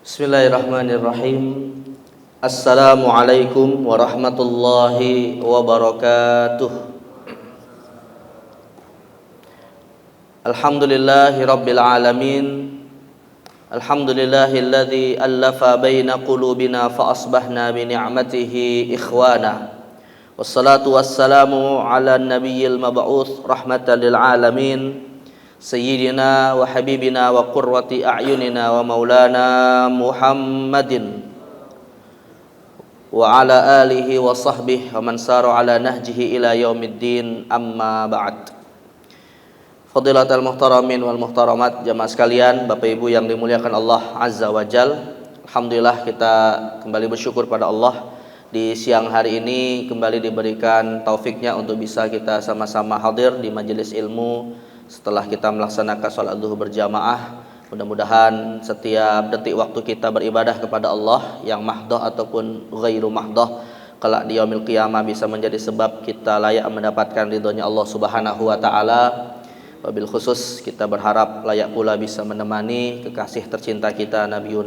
Bismillahirrahmanirrahim. Assalamualaikum warahmatullahi wabarakatuh. Alhamdulillahi rabbil alamin. Alhamdulillahilladzi allafa baina qulubina fa asbahna bi ni'matihi ikhwana. Wassalatu wassalamu ala nabiyyil mab'uts rahmatan lil alamin. Sayyidina wa habibina wa qurrati a'yunina wa maulana Muhammadin wa ala alihi wa sahbihi wa man sara ala nahjihi ila yaumiddin, amma ba'd. Fadilatul muhtaramin wal muhtaramat, jamaah sekalian, Bapak Ibu yang dimuliakan Allah Azza wa Jal. Alhamdulillah kita kembali bersyukur pada Allah di siang hari ini kembali diberikan taufiknya untuk bisa kita sama-sama hadir di majelis ilmu setelah kita melaksanakan sholat zuhur berjamaah. Mudah-mudahan setiap detik waktu kita beribadah kepada Allah yang mahdoh ataupun ghairu mahdoh, kelak di yaumil qiyamah bisa menjadi sebab kita layak mendapatkan ridhonya Allah Subhanahu wa taala. Wabil khusus kita berharap layak pula bisa menemani kekasih tercinta kita Nabi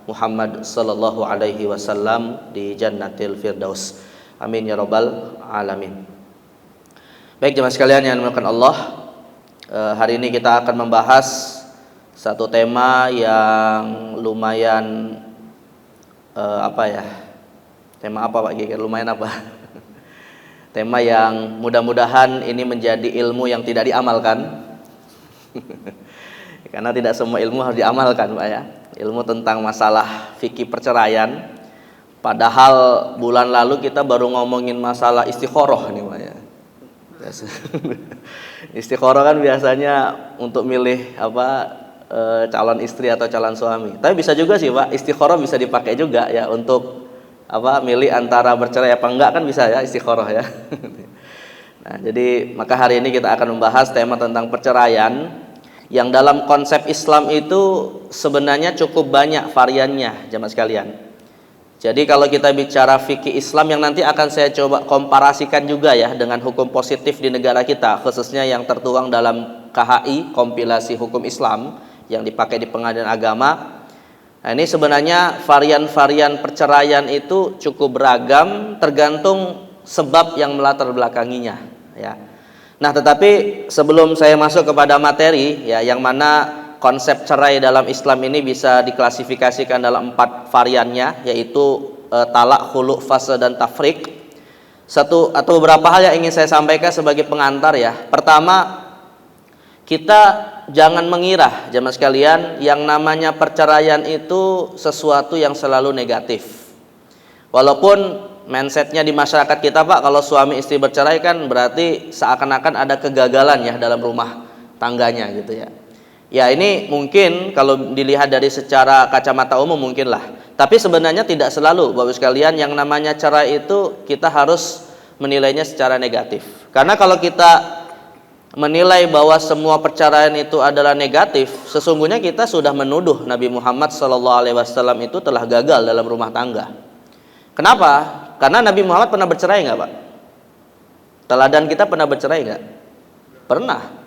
Muhammad sallallahu alaihi wasallam di Jannatil Firdaus. Amin ya rabbal alamin. Baik jemaah sekalian yang dimuliakan Allah, hari ini kita akan membahas satu tema yang lumayan tema apa Pak Gigi? Lumayan apa? Tema yang mudah-mudahan ini menjadi ilmu yang tidak diamalkan. Karena tidak semua ilmu harus diamalkan Pak ya. Ilmu tentang masalah fikih perceraian. Padahal bulan lalu kita baru ngomongin masalah istikharah nih Pak ya. Istikharah kan biasanya untuk milih calon istri atau calon suami. Tapi bisa juga sih Pak, istikharah bisa dipakai juga ya untuk milih antara bercerai apa enggak, kan bisa ya istikharah ya. Nah, jadi maka hari ini kita akan membahas tema tentang perceraian yang dalam konsep Islam itu sebenarnya cukup banyak variannya jemaah sekalian. Jadi kalau kita bicara fikih Islam yang nanti akan saya coba komparasikan juga ya dengan hukum positif di negara kita, khususnya yang tertuang dalam KHI, kompilasi hukum Islam yang dipakai di pengadilan agama. Nah, ini sebenarnya varian-varian perceraian itu cukup beragam tergantung sebab yang melatar belakanginya ya. Nah, tetapi sebelum saya masuk kepada materi ya, yang mana konsep cerai dalam Islam ini bisa diklasifikasikan dalam 4 variannya, yaitu talak, khulu, fase, dan tafrik. Satu atau beberapa hal yang ingin saya sampaikan sebagai pengantar ya. Pertama, kita jangan mengira jemaah sekalian yang namanya perceraian itu sesuatu yang selalu negatif. Walaupun mindsetnya di masyarakat kita Pak, kalau suami istri bercerai kan berarti seakan-akan ada kegagalan ya dalam rumah tangganya gitu ya. Ya ini mungkin kalau dilihat dari secara kacamata umum mungkin lah. Tapi sebenarnya tidak selalu Bapak sekalian, yang namanya cerai itu kita harus menilainya secara negatif. Karena kalau kita menilai bahwa semua perceraian itu adalah negatif, sesungguhnya kita sudah menuduh Nabi Muhammad SAW itu telah gagal dalam rumah tangga. Kenapa? Karena Nabi Muhammad pernah bercerai nggak Pak? Teladan kita pernah bercerai nggak? Pernah.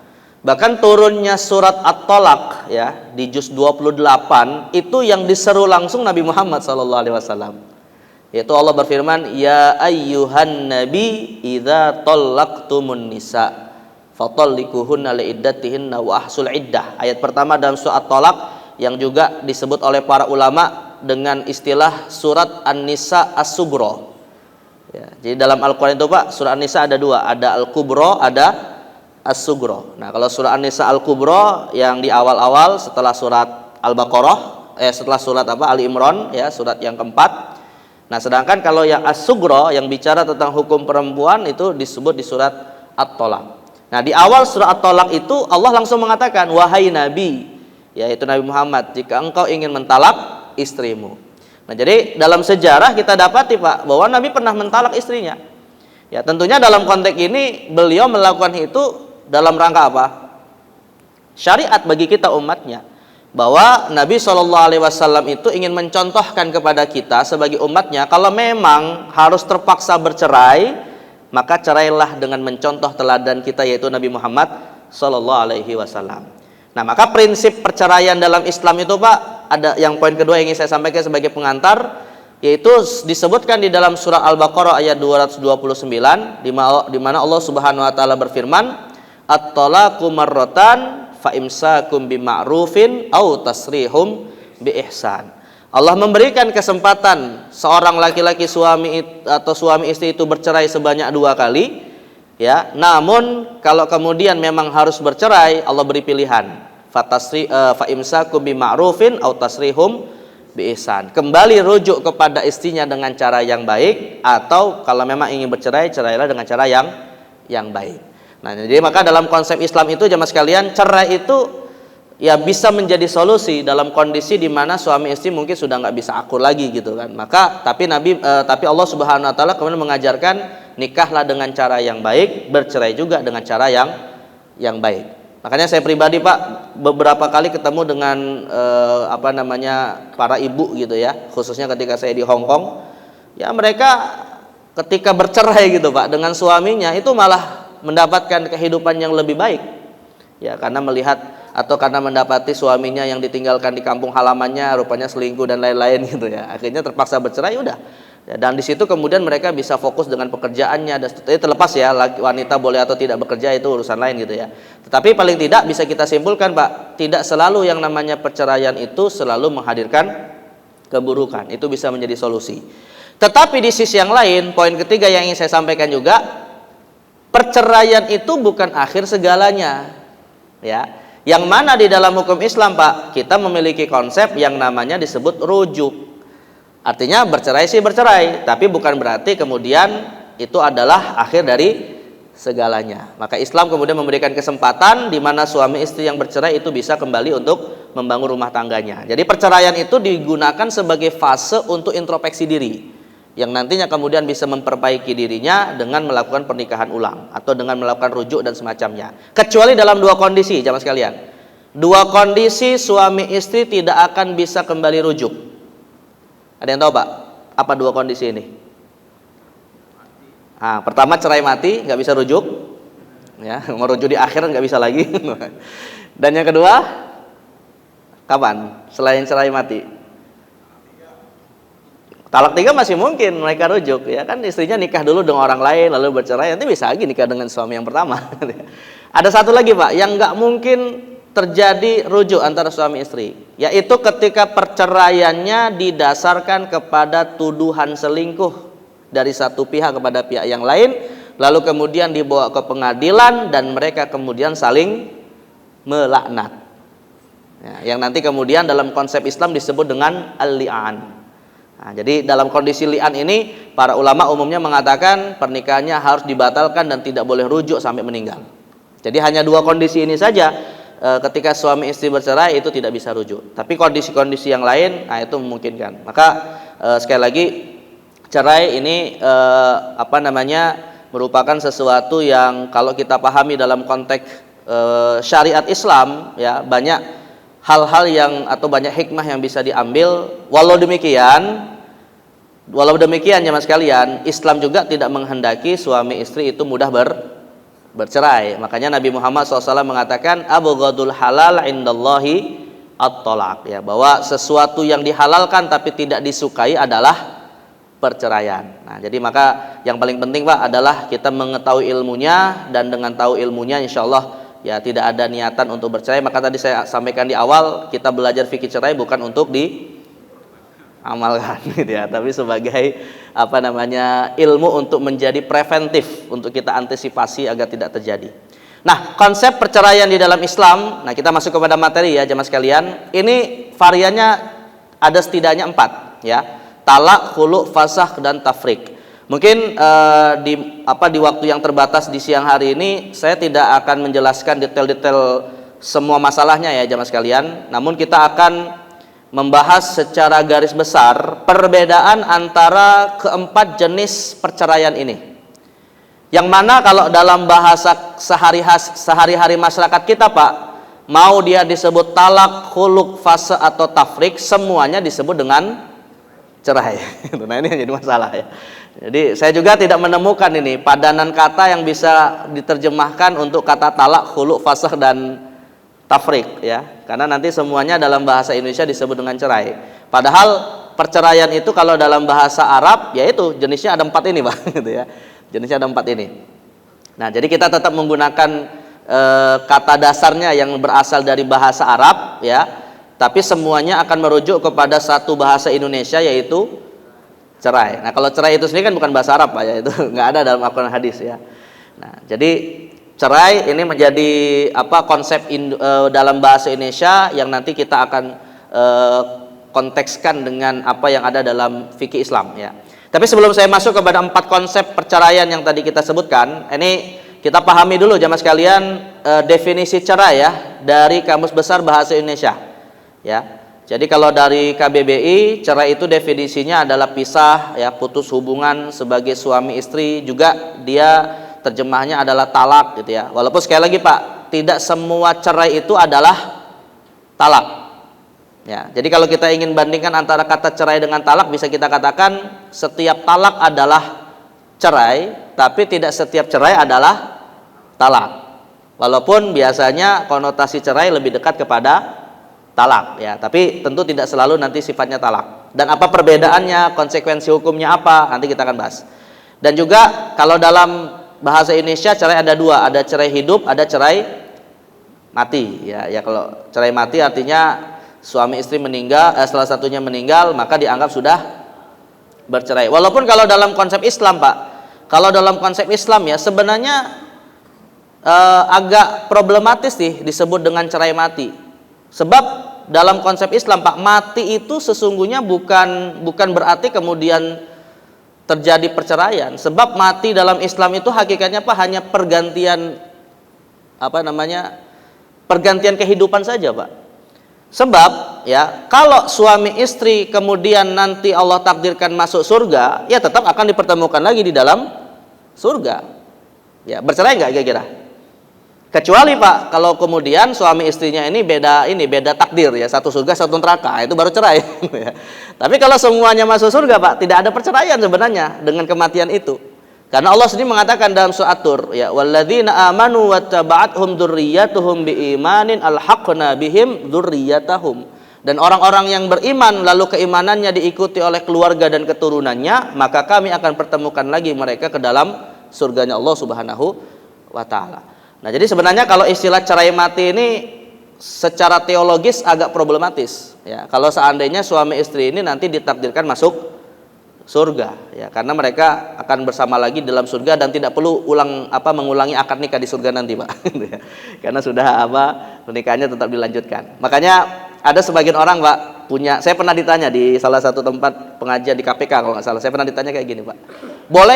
Bahkan turunnya surat At-Thalaq ya di juz 28 itu yang diseru langsung Nabi Muhammad SAW. Yaitu Allah berfirman, ya ayyuhan nabi idza tallaqtumun nisa fatallikuhunna liiddatihinna wa ahsul iddah. Ayat pertama dalam surat At-Thalaq yang juga disebut oleh para ulama dengan istilah surat An-Nisa As-Sughra. Ya, jadi dalam Al-Qur'an itu Pak, surat An-Nisa ada 2, ada Al-Kubra, ada As-Sughra. Nah, kalau surat An-Nisa Al-Kubra yang di awal-awal setelah surat Al-Baqarah, setelah surat Ali Imran ya, surat yang keempat. Nah, sedangkan kalau yang As-Sughra yang bicara tentang hukum perempuan itu disebut di surat At-Thalaq. Nah, di awal surah At-Thalaq itu Allah langsung mengatakan, wahai Nabi, yaitu Nabi Muhammad, jika engkau ingin mentalak istrimu. Nah, jadi dalam sejarah kita dapati Pak bahwa Nabi pernah mentalak istrinya. Ya, tentunya dalam konteks ini beliau melakukan itu dalam rangka apa? Syariat bagi kita umatnya. Bahwa Nabi SAW itu ingin mencontohkan kepada kita sebagai umatnya, kalau memang harus terpaksa bercerai, maka cerailah dengan mencontoh teladan kita, yaitu Nabi Muhammad SAW. Nah, maka prinsip perceraian dalam Islam itu Pak ada yang poin kedua yang ingin saya sampaikan sebagai pengantar, yaitu disebutkan di dalam surah Al-Baqarah ayat 229 di mana Allah Subhanahu wa taala berfirman, "At-talaqu marratan fa imsakum bima'rufin aw tasrihum bi ihsan." Allah memberikan kesempatan seorang laki-laki suami atau suami istri itu bercerai sebanyak 2 kali, ya. Namun kalau kemudian memang harus bercerai, Allah beri pilihan. Fa imsakum bima'rufin aw tasrihum bi ihsan. Kembali rujuk kepada istrinya dengan cara yang baik, atau kalau memang ingin bercerai, cerailah dengan cara yang baik. Nah, jadi maka dalam konsep Islam itu jemaah sekalian, cerai itu ya bisa menjadi solusi dalam kondisi di mana suami istri mungkin sudah nggak bisa akur lagi gitu kan. Maka tapi Allah Subhanahu wa taala kemudian mengajarkan nikahlah dengan cara yang baik, bercerai juga dengan cara yang baik. Makanya saya pribadi Pak beberapa kali ketemu dengan para ibu gitu ya, khususnya ketika saya di Hong Kong. Ya mereka ketika bercerai gitu Pak dengan suaminya itu malah mendapatkan kehidupan yang lebih baik. Ya karena melihat atau karena mendapati suaminya yang ditinggalkan di kampung halamannya rupanya selingkuh dan lain-lain gitu ya. Akhirnya terpaksa bercerai udah. Ya, dan di situ kemudian mereka bisa fokus dengan pekerjaannya, dan terlepas ya wanita boleh atau tidak bekerja itu urusan lain gitu ya. Tetapi paling tidak bisa kita simpulkan Pak, tidak selalu yang namanya perceraian itu selalu menghadirkan keburukan. Itu bisa menjadi solusi. Tetapi di sisi yang lain, poin ketiga yang ingin saya sampaikan juga, perceraian itu bukan akhir segalanya. Ya, yang mana di dalam hukum Islam Pak, kita memiliki konsep yang namanya disebut rujuk. Artinya bercerai sih bercerai, tapi bukan berarti kemudian itu adalah akhir dari segalanya. Maka Islam kemudian memberikan kesempatan di mana suami istri yang bercerai itu bisa kembali untuk membangun rumah tangganya. Jadi perceraian itu digunakan sebagai fase untuk introspeksi diri, yang nantinya kemudian bisa memperbaiki dirinya dengan melakukan pernikahan ulang atau dengan melakukan rujuk dan semacamnya. Kecuali dalam 2 kondisi, jamaah sekalian. 2 kondisi suami istri tidak akan bisa kembali rujuk. Ada yang tahu Pak? Apa 2 kondisi ini? Nah, pertama cerai mati, nggak bisa rujuk, ya, mau rujuk di akhirat nggak bisa lagi. Dan yang kedua, kapan? Selain cerai mati? Talak 3 masih mungkin mereka rujuk, ya kan istrinya nikah dulu dengan orang lain lalu bercerai, nanti bisa lagi nikah dengan suami yang pertama. Ada satu lagi Pak, yang nggak mungkin terjadi rujuk antara suami istri, yaitu ketika perceraiannya didasarkan kepada tuduhan selingkuh dari satu pihak kepada pihak yang lain, lalu kemudian dibawa ke pengadilan dan mereka kemudian saling melaknat. Ya, yang nanti kemudian dalam konsep Islam disebut dengan al-li'an. Nah, jadi dalam kondisi li'an ini para ulama umumnya mengatakan pernikahannya harus dibatalkan dan tidak boleh rujuk sampai meninggal. Jadi hanya 2 kondisi ini saja. Ketika suami istri bercerai itu tidak bisa rujuk. Tapi kondisi-kondisi yang lain, nah itu memungkinkan. Maka sekali lagi cerai ini merupakan sesuatu yang kalau kita pahami dalam konteks syariat Islam, ya banyak hal-hal yang atau banyak hikmah yang bisa diambil. Walau demikian jemaah sekalian, Islam juga tidak menghendaki suami istri itu mudah bercerai. Makanya Nabi Muhammad SAW mengatakan abghadul halal indallahi at-talaq, ya, bahwa sesuatu yang dihalalkan tapi tidak disukai adalah perceraian. Nah, jadi maka yang paling penting Pak adalah kita mengetahui ilmunya, dan dengan tahu ilmunya insyaallah ya tidak ada niatan untuk bercerai. Maka tadi saya sampaikan di awal, kita belajar fikih cerai bukan untuk diamalkan gitu ya, tapi sebagai ilmu untuk menjadi preventif, untuk kita antisipasi agar tidak terjadi. Nah, konsep perceraian di dalam Islam, nah kita masuk kepada materi ya jemaah sekalian. Ini variannya ada setidaknya 4 ya. Talak, khulu, fasakh dan tafrik. Mungkin di waktu yang terbatas di siang hari ini saya tidak akan menjelaskan detail-detail semua masalahnya ya jemaah sekalian. Namun kita akan membahas secara garis besar perbedaan antara keempat jenis perceraian ini. Yang mana kalau dalam bahasa sehari-hari masyarakat kita Pak, mau dia disebut talak, khuluk, fase atau tafrik, semuanya disebut dengan cerai. Nah ini yang jadi masalah ya. Jadi saya juga tidak menemukan ini padanan kata yang bisa diterjemahkan untuk kata talak, khuluk, fase dan tafriq ya, karena nanti semuanya dalam bahasa Indonesia disebut dengan cerai. Padahal perceraian itu kalau dalam bahasa Arab yaitu jenisnya ada 4 ini Pak gitu ya. Jenisnya ada 4 ini. Nah, jadi kita tetap menggunakan kata dasarnya yang berasal dari bahasa Arab ya, tapi semuanya akan merujuk kepada satu bahasa Indonesia yaitu cerai. Nah, kalau cerai itu sendiri kan bukan bahasa Arab Pak ya, itu nggak ada dalam Al-Qur'an hadis ya. Nah, jadi cerai ini menjadi konsep dalam bahasa Indonesia yang nanti kita akan kontekskan dengan apa yang ada dalam fikih Islam ya. Tapi sebelum saya masuk kepada 4 konsep perceraian yang tadi kita sebutkan, ini kita pahami dulu jamaah sekalian definisi cerai ya dari Kamus Besar Bahasa Indonesia ya. Jadi kalau dari KBBI, cerai itu definisinya adalah pisah ya, putus hubungan sebagai suami istri, juga dia terjemahnya adalah talak gitu ya. Walaupun sekali lagi Pak, tidak semua cerai itu adalah talak ya. Jadi kalau kita ingin bandingkan antara kata cerai dengan talak, bisa kita katakan setiap talak adalah cerai, tapi tidak setiap cerai adalah talak. Walaupun biasanya konotasi cerai lebih dekat kepada talak ya, tapi tentu tidak selalu nanti sifatnya talak. Dan apa perbedaannya, konsekuensi hukumnya apa, nanti kita akan bahas. Dan juga kalau dalam bahasa Indonesia cerai ada 2, ada cerai hidup, ada cerai mati ya. Ya kalau cerai mati artinya suami istri meninggal, salah satunya meninggal, maka dianggap sudah bercerai. Walaupun kalau dalam konsep Islam Pak, kalau dalam konsep Islam ya sebenarnya agak problematis sih disebut dengan cerai mati. Sebab dalam konsep Islam Pak, mati itu sesungguhnya bukan berarti kemudian terjadi perceraian. Sebab mati dalam Islam itu hakikatnya Pak hanya pergantian pergantian kehidupan saja Pak. Sebab ya kalau suami istri kemudian nanti Allah takdirkan masuk surga, ya tetap akan dipertemukan lagi di dalam surga. Ya, bercerai nggak kira-kira? Kecuali Pak, kalau kemudian suami istrinya ini beda takdir ya, satu surga satu neraka, itu baru cerai. Tapi kalau semuanya masuk surga Pak, tidak ada perceraian sebenarnya dengan kematian itu. Karena Allah sendiri mengatakan dalam surah At-Tur ya, walladzina amanu wattaba'athum dzurriyyatuhum biimanin alhaqna bihim dzurriyyatahum. Dan orang-orang yang beriman lalu keimanannya diikuti oleh keluarga dan keturunannya, maka kami akan pertemukan lagi mereka ke dalam surganya Allah Subhanahu wa taala. Nah, jadi sebenarnya kalau istilah cerai mati ini secara teologis agak problematis ya. Kalau seandainya suami istri ini nanti ditakdirkan masuk surga ya, karena mereka akan bersama lagi dalam surga dan tidak perlu mengulangi akad nikah di surga nanti Pak. Karena sudah pernikahannya tetap dilanjutkan. Makanya ada sebagian orang Pak saya pernah ditanya di salah satu tempat pengajian di KPK kalau nggak salah, saya pernah ditanya kayak gini Pak, boleh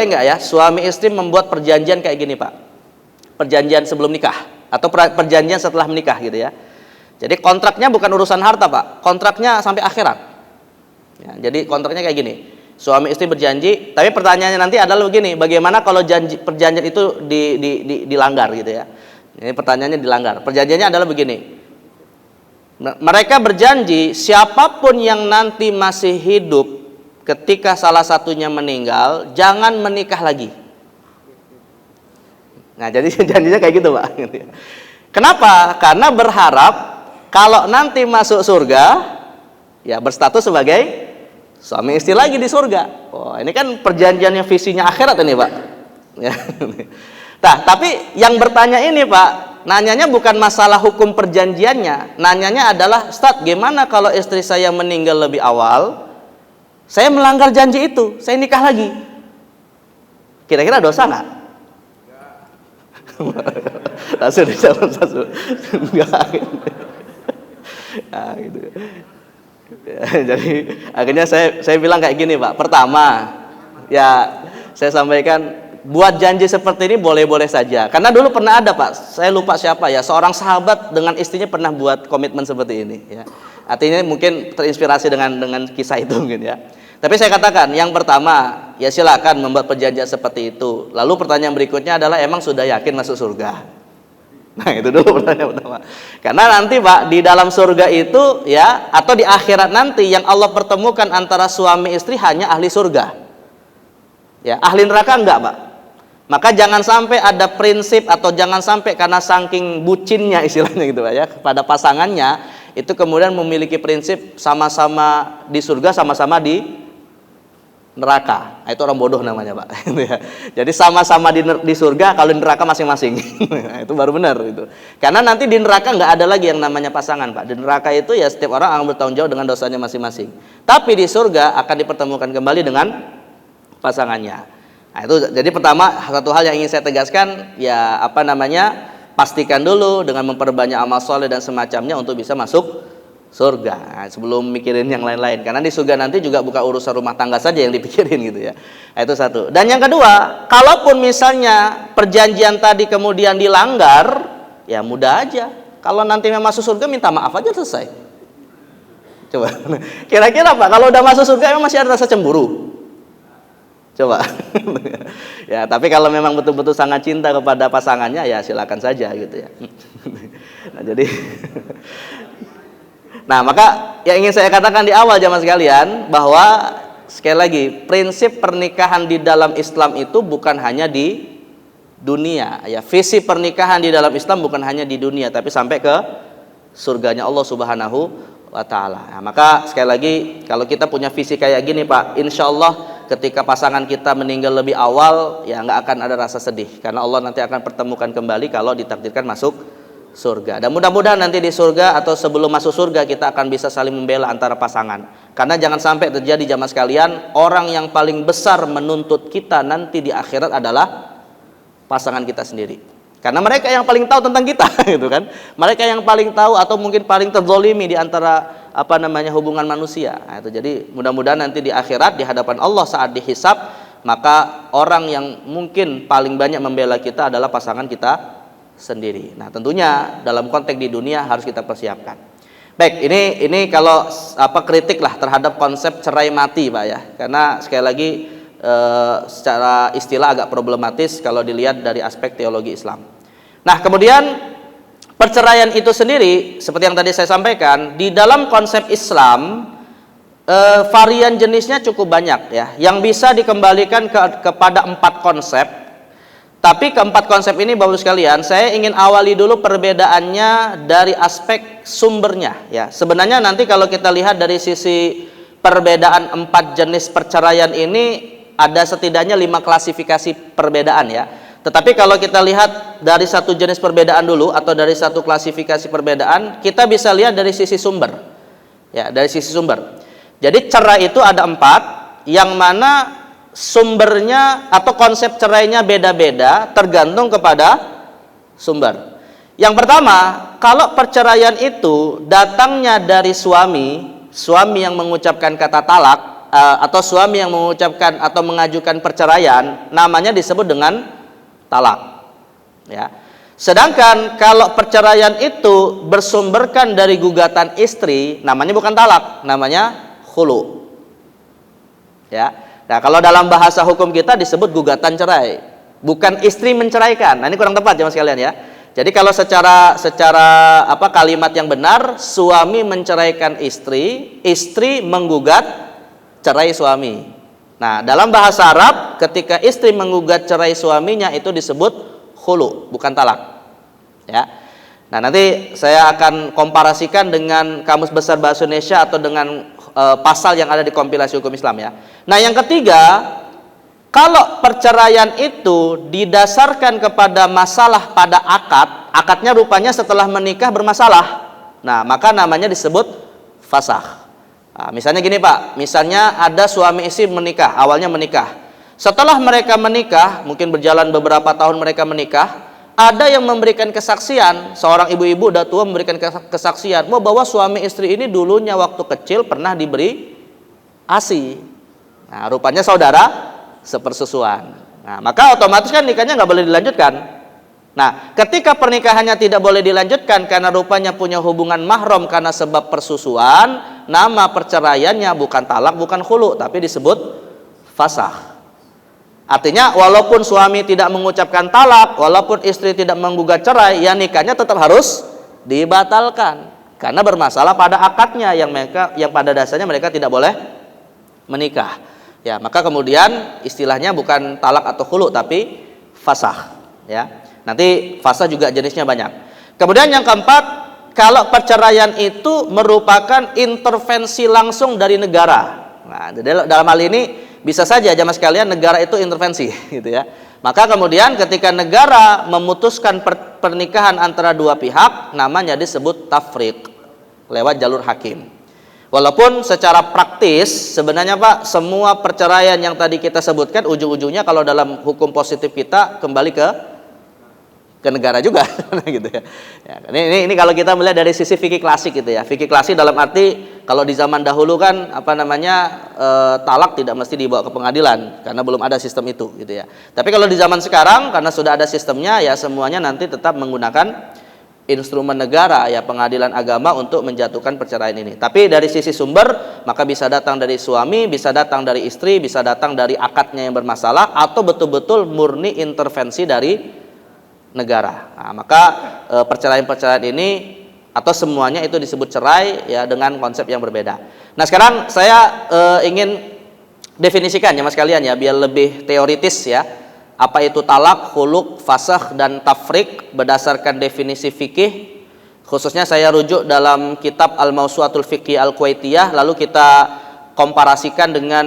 nggak ya suami istri membuat perjanjian kayak gini Pak, perjanjian sebelum nikah atau perjanjian setelah menikah gitu ya. Jadi kontraknya bukan urusan harta Pak, kontraknya sampai akhirat ya, jadi kontraknya kayak gini, suami istri berjanji, tapi pertanyaannya nanti adalah begini, bagaimana kalau perjanjian itu dilanggar gitu ya. Ini pertanyaannya dilanggar. Perjanjiannya adalah begini, mereka berjanji siapapun yang nanti masih hidup ketika salah satunya meninggal jangan menikah lagi. Nah, jadi janjinya kayak gitu Pak. Kenapa? Karena berharap kalau nanti masuk surga ya berstatus sebagai suami istri lagi di surga. Oh, ini kan perjanjiannya visinya akhirat ini Pak. Nah, tapi yang bertanya ini Pak, nanyanya bukan masalah hukum perjanjiannya, nanyanya adalah, Ustaz, gimana kalau istri saya meninggal lebih awal, saya melanggar janji itu, saya nikah lagi, kira-kira dosa nggak? Langsung dijawab satu. Enggak. Nah, gitu. Ya, jadi akhirnya saya bilang kayak gini Pak. Pertama, ya saya sampaikan buat janji seperti ini boleh-boleh saja. Karena dulu pernah ada Pak, saya lupa siapa ya, seorang sahabat dengan istrinya pernah buat komitmen seperti ini ya. Artinya mungkin terinspirasi dengan kisah itu mungkin ya. Tapi saya katakan, yang pertama, ya silakan membuat perjanjian seperti itu. Lalu pertanyaan berikutnya adalah, emang sudah yakin masuk surga? Nah, itu dulu pertanyaan pertama. Karena nanti Pak, di dalam surga itu ya, atau di akhirat nanti yang Allah pertemukan antara suami istri hanya ahli surga. Ya, ahli neraka enggak Pak. Maka jangan sampai ada prinsip atau jangan sampai karena saking bucinnya istilahnya gitu Pak ya kepada pasangannya itu kemudian memiliki prinsip sama-sama di surga sama-sama di neraka. Nah, itu orang bodoh namanya Pak. Jadi sama-sama di surga kalau di neraka masing-masing. Nah, itu baru benar itu. Karena nanti di neraka nggak ada lagi yang namanya pasangan Pak. Di neraka itu ya setiap orang akan bertanggung jawab dengan dosanya masing-masing. Tapi di surga akan dipertemukan kembali dengan pasangannya. Nah, itu jadi pertama satu hal yang ingin saya tegaskan ya pastikan dulu dengan memperbanyak amal soleh dan semacamnya untuk bisa masuk surga. Nah, sebelum mikirin yang lain-lain karena di surga nanti juga bukan urusan rumah tangga saja yang dipikirin gitu ya. Nah, itu satu. Dan yang kedua, kalaupun misalnya perjanjian tadi kemudian dilanggar, ya mudah aja. Kalau nanti memang masuk surga minta maaf aja selesai. Coba. Kira-kira Pak, kalau udah masuk surga emang masih ada rasa cemburu? Coba. Ya, tapi kalau memang betul-betul sangat cinta kepada pasangannya ya silakan saja gitu ya. Nah, jadi nah, maka yang ingin saya katakan di awal jamaah sekalian bahwa sekali lagi prinsip pernikahan di dalam Islam itu bukan hanya di dunia ya. Visi pernikahan di dalam Islam bukan hanya di dunia tapi sampai ke surganya Allah Subhanahu wa taala. Nah, maka sekali lagi kalau kita punya visi kayak gini Pak, insya Allah ketika pasangan kita meninggal lebih awal ya nggak akan ada rasa sedih karena Allah nanti akan pertemukan kembali kalau ditakdirkan masuk surga. Dan mudah-mudahan nanti di surga atau sebelum masuk surga kita akan bisa saling membela antara pasangan. Karena jangan sampai terjadi jamaah sekalian orang yang paling besar menuntut kita nanti di akhirat adalah pasangan kita sendiri. Karena mereka yang paling tahu tentang kita gitu kan. Mereka yang paling tahu atau mungkin paling terzolimi di antara hubungan manusia. Nah, itu jadi mudah-mudahan nanti di akhirat di hadapan Allah saat dihisab maka orang yang mungkin paling banyak membela kita adalah pasangan kita sendiri. Nah, tentunya dalam konteks di dunia harus kita persiapkan. Baik, ini kalau kritik lah terhadap konsep cerai mati Pak ya. Karena sekali lagi secara istilah agak problematis kalau dilihat dari aspek teologi Islam. Nah, kemudian perceraian itu sendiri seperti yang tadi saya sampaikan di dalam konsep Islam varian jenisnya cukup banyak ya yang bisa dikembalikan kepada 4 konsep. Tapi keempat konsep ini Bapak sekalian saya ingin awali dulu perbedaannya dari aspek sumbernya ya. Sebenarnya nanti kalau kita lihat dari sisi perbedaan 4 jenis perceraian ini ada setidaknya 5 klasifikasi perbedaan ya. Tetapi kalau kita lihat dari satu jenis perbedaan dulu atau dari satu klasifikasi perbedaan, kita bisa lihat dari sisi sumber. Ya, dari sisi sumber. Jadi cerai itu ada 4, yang mana sumbernya atau konsep cerainya beda-beda tergantung kepada sumber. Yang pertama, kalau perceraian itu datangnya dari suami yang mengucapkan kata talak atau suami yang mengucapkan atau mengajukan perceraian, namanya disebut dengan talak ya. Sedangkan kalau perceraian itu bersumberkan dari gugatan istri, namanya bukan talak, namanya khulu ya. Nah, kalau dalam bahasa hukum kita disebut gugatan cerai, bukan istri menceraikan. Nah, ini kurang tepat jemaah sekalian ya. Jadi kalau secara kalimat yang benar, suami menceraikan istri, istri menggugat cerai suami. Nah, dalam bahasa Arab ketika istri menggugat cerai suaminya itu disebut khulu, bukan talak. Ya. Nah, nanti saya akan komparasikan dengan Kamus Besar Bahasa Indonesia atau dengan pasal yang ada di kompilasi hukum Islam ya. Nah, yang ketiga, kalau perceraian itu didasarkan kepada masalah pada akadnya rupanya setelah menikah bermasalah. Nah, maka namanya disebut fasakh. Nah, misalnya gini Pak, misalnya ada suami istri menikah, awalnya menikah. Setelah mereka menikah, mungkin berjalan beberapa tahun mereka menikah, ada yang memberikan kesaksian, seorang ibu-ibu udah tua memberikan kesaksian bahwa suami istri ini dulunya waktu kecil pernah diberi ASI. Nah, rupanya saudara sepersusuan. Nah, maka otomatis kan nikahnya nggak boleh dilanjutkan. Nah, ketika pernikahannya tidak boleh dilanjutkan karena rupanya punya hubungan mahram karena sebab persusuan, nama perceraiannya bukan talak, bukan khulu, tapi disebut fasakh. Artinya walaupun suami tidak mengucapkan talak, walaupun istri tidak menggugat cerai, ya nikahnya tetap harus dibatalkan karena bermasalah pada akadnya yang pada dasarnya mereka tidak boleh menikah. Ya, maka kemudian istilahnya bukan talak atau khulu tapi fasakh, ya. Nanti fasakh juga jenisnya banyak. Kemudian yang keempat, kalau perceraian itu merupakan intervensi langsung dari negara. Nah, dalam hal ini bisa saja jamaah sekalian negara itu intervensi gitu ya. Maka kemudian ketika negara memutuskan pernikahan antara dua pihak, namanya disebut tafriq lewat jalur hakim. Walaupun secara praktis sebenarnya Pak, semua perceraian yang tadi kita sebutkan ujung-ujungnya kalau dalam hukum positif kita kembali ke negara juga gitu ya. Ini kalau kita melihat dari sisi fikih klasik gitu ya. Fikih klasik dalam arti kalau di zaman dahulu kan talak tidak mesti dibawa ke pengadilan karena belum ada sistem itu gitu ya. Tapi kalau di zaman sekarang karena sudah ada sistemnya, ya semuanya nanti tetap menggunakan instrumen negara, ya pengadilan agama untuk menjatuhkan perceraian ini. Tapi dari sisi sumber maka bisa datang dari suami, bisa datang dari istri, bisa datang dari akadnya yang bermasalah, atau betul-betul murni intervensi dari negara. Nah, maka perceraian-perceraian ini atau semuanya itu disebut cerai ya dengan konsep yang berbeda. Nah, sekarang saya ingin definisikan ya Mas kalian ya biar lebih teoritis ya. Apa itu talak, khuluk, fasakh dan tafriq berdasarkan definisi fikih. Khususnya saya rujuk dalam kitab Al-Mawsu'atul Fiqhi Al-Kuwaitiyah, lalu kita komparasikan dengan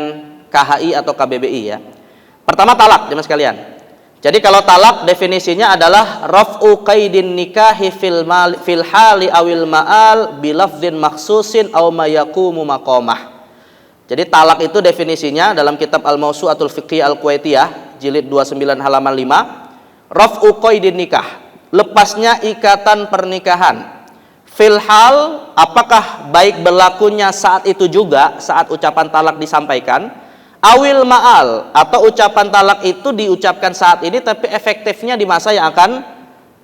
KHI atau KBBI ya. Pertama talak jemaah sekalian. Jadi kalau talak definisinya adalah raf'u qaidin nikahi fil hali awil ma'al bilafdhin makhsusin aw ma yaqumu maqamah. Jadi talak itu definisinya dalam kitab Al-Mawsu'atul Fiqhi Al-Kuwaitiyah jilid 29 halaman 5, raf'u qaidin nikah, lepasnya ikatan pernikahan. Fil hal, apakah baik berlakunya saat itu juga saat ucapan talak disampaikan, awil ma'al, atau ucapan talak itu diucapkan saat ini tapi efektifnya di masa yang akan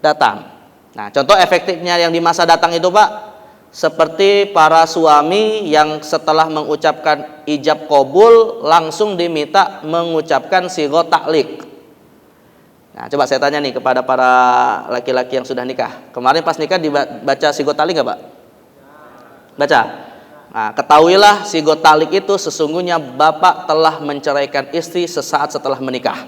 datang. Nah, contoh efektifnya yang di masa datang itu Pak, seperti para suami yang setelah mengucapkan ijab qabul langsung diminta mengucapkan sigho taklik. Nah, coba saya tanya nih kepada para laki-laki yang sudah nikah. Kemarin pas nikah dibaca sigho taklik nggak Pak? Baca. Nah, ketahuilah sigho taklik itu sesungguhnya bapak telah menceraikan istri sesaat setelah menikah.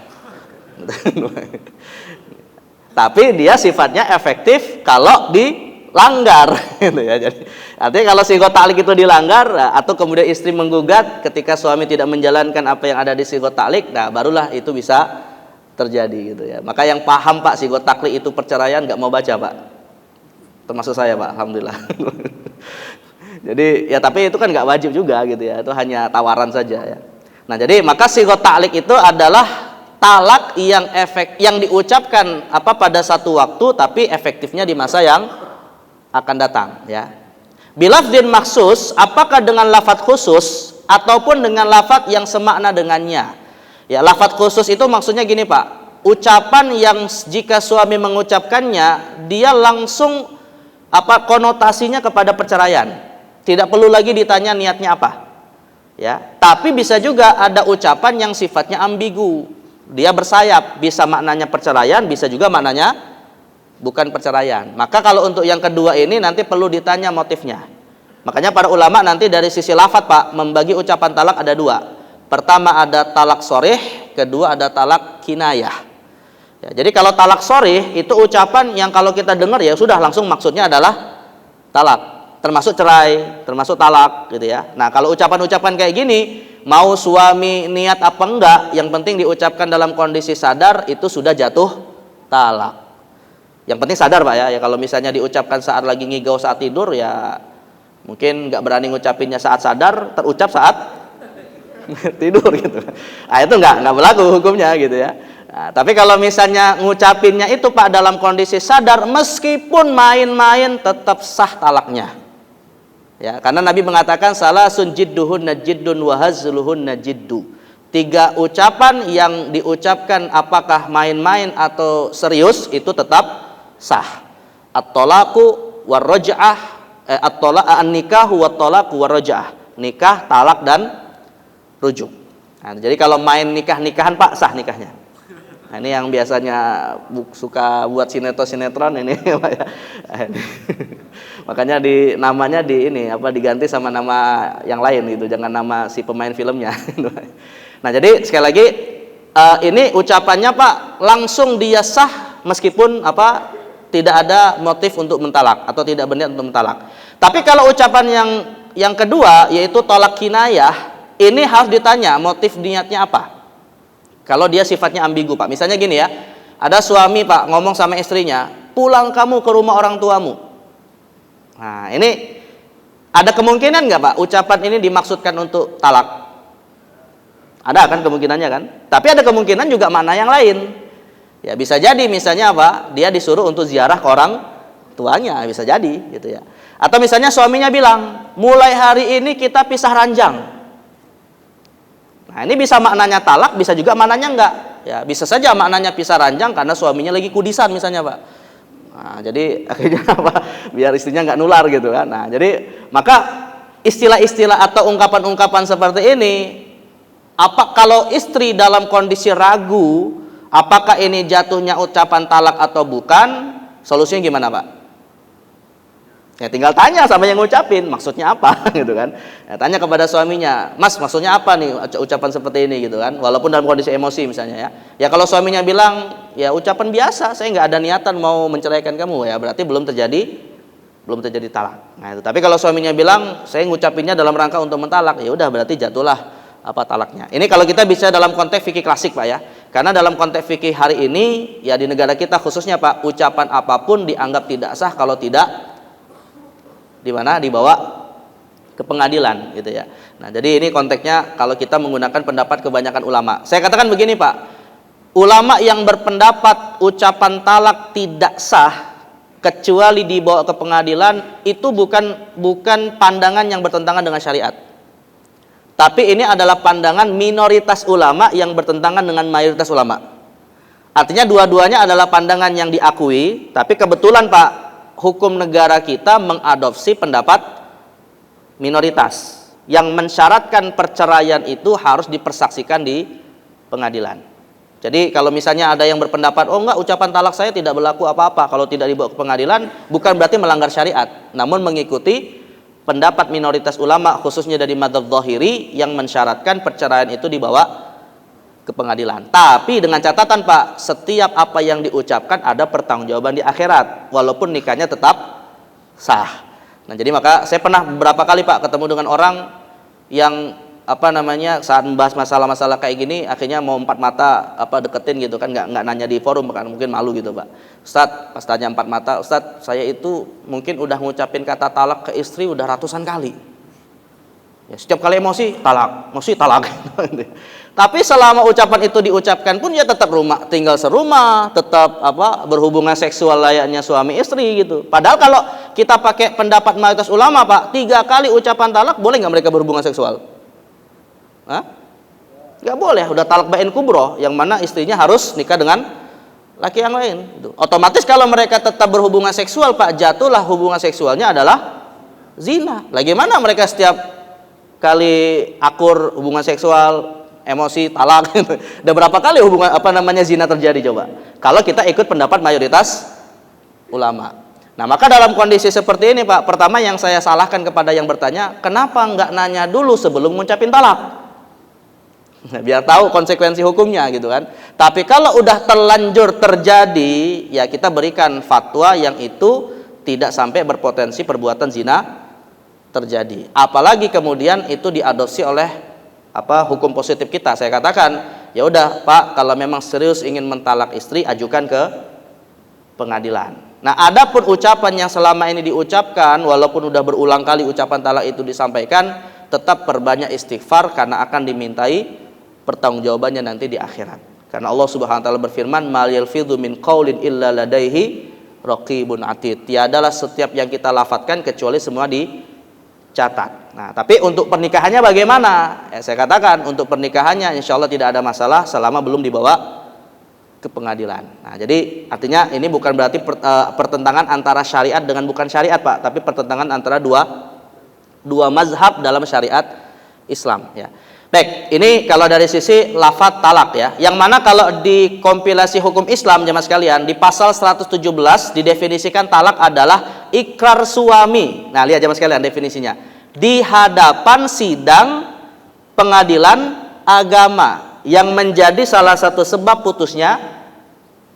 Tapi dia sifatnya efektif kalau dilanggar gitu ya. Jadi artinya kalau sigho taklik itu dilanggar atau kemudian istri menggugat ketika suami tidak menjalankan apa yang ada di sigho taklik, nah barulah itu bisa terjadi gitu ya. Maka yang paham Pak sigho taklik itu perceraian nggak mau baca Pak. Termasuk saya Pak, alhamdulillah. Jadi ya tapi itu kan nggak wajib juga gitu ya. Itu hanya tawaran saja ya. Nah, jadi maka sigho taklik itu adalah talak yang diucapkan pada satu waktu tapi efektifnya di masa yang akan datang ya. Bilafdhin maksus, apakah dengan lafadz khusus ataupun dengan lafadz yang semakna dengannya. Ya, lafadz khusus itu maksudnya gini Pak, ucapan yang jika suami mengucapkannya dia langsung konotasinya kepada perceraian. Tidak perlu lagi ditanya niatnya apa. Ya, tapi bisa juga ada ucapan yang sifatnya ambigu. Dia bersayap, bisa maknanya perceraian, bisa juga maknanya bukan perceraian. Maka kalau untuk yang kedua ini nanti perlu ditanya motifnya. Makanya para ulama nanti dari sisi lafadz Pak membagi ucapan talak ada dua. Pertama ada talak sharih, kedua ada talak kinayah. Ya, jadi kalau talak sharih itu ucapan yang kalau kita dengar ya sudah langsung maksudnya adalah talak, termasuk cerai, termasuk talak gitu ya. Nah, kalau ucapan-ucapan kayak gini mau suami niat apa enggak, yang penting diucapkan dalam kondisi sadar itu sudah jatuh talak. Yang penting sadar Pak ya, kalau misalnya diucapkan saat lagi ngigau saat tidur ya mungkin nggak berani ngucapinnya saat sadar, terucap saat tidur gitu. Nah, itu nggak berlaku hukumnya gitu ya. Nah, tapi kalau misalnya ngucapinnya itu Pak dalam kondisi sadar, meskipun main-main tetap sah talaknya. Ya, karena Nabi mengatakan salasun jidduhun najiddun wa hazluhun najiddu. 3 ucapan yang diucapkan apakah main-main atau serius itu tetap sah. At-talaqu war-raj'ah, an-nikahu wat-talaqu war-raj'ah. Nikah, talak dan rujuk. Nah, jadi kalau main nikah-nikahan Pak sah nikahnya. Nah, ini yang biasanya suka buat sinetron ini Pak ya. Makanya namanya diganti sama nama yang lain gitu, jangan nama si pemain filmnya. Nah, jadi sekali lagi ini ucapannya Pak langsung dia sah meskipun apa tidak ada motif untuk mentalak atau tidak berniat untuk mentalak. Tapi kalau ucapan yang kedua yaitu tolak kinayah, ini harus ditanya motif niatnya apa. Kalau dia sifatnya ambigu Pak. Misalnya gini ya, ada suami Pak ngomong sama istrinya, pulang kamu ke rumah orang tuamu. Nah ini ada kemungkinan nggak Pak ucapan ini dimaksudkan untuk talak? Ada kan kemungkinannya kan? Tapi ada kemungkinan juga makna yang lain. Ya bisa jadi misalnya apa? Dia disuruh untuk ziarah ke orang tuanya, bisa jadi gitu ya. Atau misalnya suaminya bilang, mulai hari ini kita pisah ranjang. Nah ini bisa maknanya talak, bisa juga maknanya enggak. Ya bisa saja maknanya pisah ranjang karena suaminya lagi kudisan misalnya Pak. Nah jadi akhirnya apa? Biar istrinya nggak nular gitu kan. Nah jadi maka istilah-istilah atau ungkapan-ungkapan seperti ini, apa kalau istri dalam kondisi ragu apakah ini jatuhnya ucapan talak atau bukan, solusinya gimana Pak? Ya tinggal tanya sama yang ngucapin, maksudnya apa gitu kan. Ya, tanya kepada suaminya, Mas maksudnya apa nih ucapan seperti ini gitu kan. Walaupun dalam kondisi emosi misalnya ya. Ya kalau suaminya bilang, ya ucapan biasa, saya nggak ada niatan mau menceraikan kamu, ya berarti belum terjadi talak. Nah itu. Tapi kalau suaminya bilang, saya ngucapinnya dalam rangka untuk mentalak, ya udah berarti jatuhlah apa talaknya. Ini kalau kita bisa dalam konteks fikih klasik Pak ya. Karena dalam konteks fikih hari ini ya di negara kita khususnya Pak, ucapan apapun dianggap tidak sah kalau tidak dibawa ke pengadilan gitu ya. Nah, jadi ini konteksnya kalau kita menggunakan pendapat kebanyakan ulama. Saya katakan begini Pak. Ulama yang berpendapat ucapan talak tidak sah kecuali dibawa ke pengadilan itu bukan pandangan yang bertentangan dengan syariat. Tapi ini adalah pandangan minoritas ulama yang bertentangan dengan mayoritas ulama. Artinya dua-duanya adalah pandangan yang diakui, tapi kebetulan Pak, hukum negara kita mengadopsi pendapat minoritas yang mensyaratkan perceraian itu harus dipersaksikan di pengadilan. Jadi kalau misalnya ada yang berpendapat, oh enggak, ucapan talak saya tidak berlaku apa-apa kalau tidak dibawa ke pengadilan, bukan berarti melanggar syariat, namun mengikuti pendapat minoritas ulama khususnya dari madzhab Zahiri yang mensyaratkan perceraian itu dibawa ke pengadilan. Tapi dengan catatan Pak, setiap apa yang diucapkan ada pertanggungjawaban di akhirat walaupun nikahnya tetap sah. Nah, jadi maka saya pernah beberapa kali Pak ketemu dengan orang yang saat membahas masalah-masalah kayak gini akhirnya mau empat mata deketin gitu kan, nggak nanya di forum kan, mungkin malu gitu Pak. Ustadz pas tanya empat mata, Ustadz saya itu mungkin udah ngucapin kata talak ke istri udah ratusan kali ya, setiap kali emosi talak tapi selama ucapan itu diucapkan pun ya tetap tinggal serumah, tetap berhubungan seksual layaknya suami istri gitu. Padahal kalau kita pakai pendapat mayoritas ulama Pak, 3 kali ucapan talak boleh nggak mereka berhubungan seksual? Nggak boleh, udah talak bain kubro, yang mana istrinya harus nikah dengan laki yang lain. Otomatis kalau mereka tetap berhubungan seksual Pak, jatuhlah hubungan seksualnya adalah zina. Bagaimana mereka setiap kali akur hubungan seksual, emosi, talak, udah berapa kali hubungan zina terjadi coba? Kalau kita ikut pendapat mayoritas ulama. Nah maka dalam kondisi seperti ini Pak, pertama yang saya salahkan kepada yang bertanya, kenapa nggak nanya dulu sebelum ngucapin talak? Biar tahu konsekuensi hukumnya gitu kan. Tapi kalau udah terlanjur terjadi, ya kita berikan fatwa yang itu tidak sampai berpotensi perbuatan zina terjadi. Apalagi kemudian itu diadopsi oleh hukum positif kita. Saya katakan, ya udah Pak, kalau memang serius ingin mentalak istri, ajukan ke pengadilan. Nah, adapun ucapan yang selama ini diucapkan, walaupun udah berulang kali ucapan talak itu disampaikan, tetap perbanyak istighfar karena akan dimintai pertanggungjawabannya nanti di akhirat. Karena Allah Subhanahu wa taala berfirman, "Mal yalfidhu min qaulin illa ladaihi raqibun atid." Tiadalah setiap yang kita lafadzkan kecuali semua dicatat. Nah, tapi untuk pernikahannya bagaimana? Ya, saya katakan untuk pernikahannya insya Allah tidak ada masalah selama belum dibawa ke pengadilan. Nah, jadi artinya ini bukan berarti pertentangan antara syariat dengan bukan syariat Pak, tapi pertentangan antara dua mazhab dalam syariat Islam ya. Baik, ini kalau dari sisi lafadz talak ya. Yang mana kalau di kompilasi hukum Islam jemaah sekalian, di pasal 117 didefinisikan talak adalah ikrar suami. Nah, lihat jemaah sekalian definisinya. Di hadapan sidang pengadilan agama yang menjadi salah satu sebab putusnya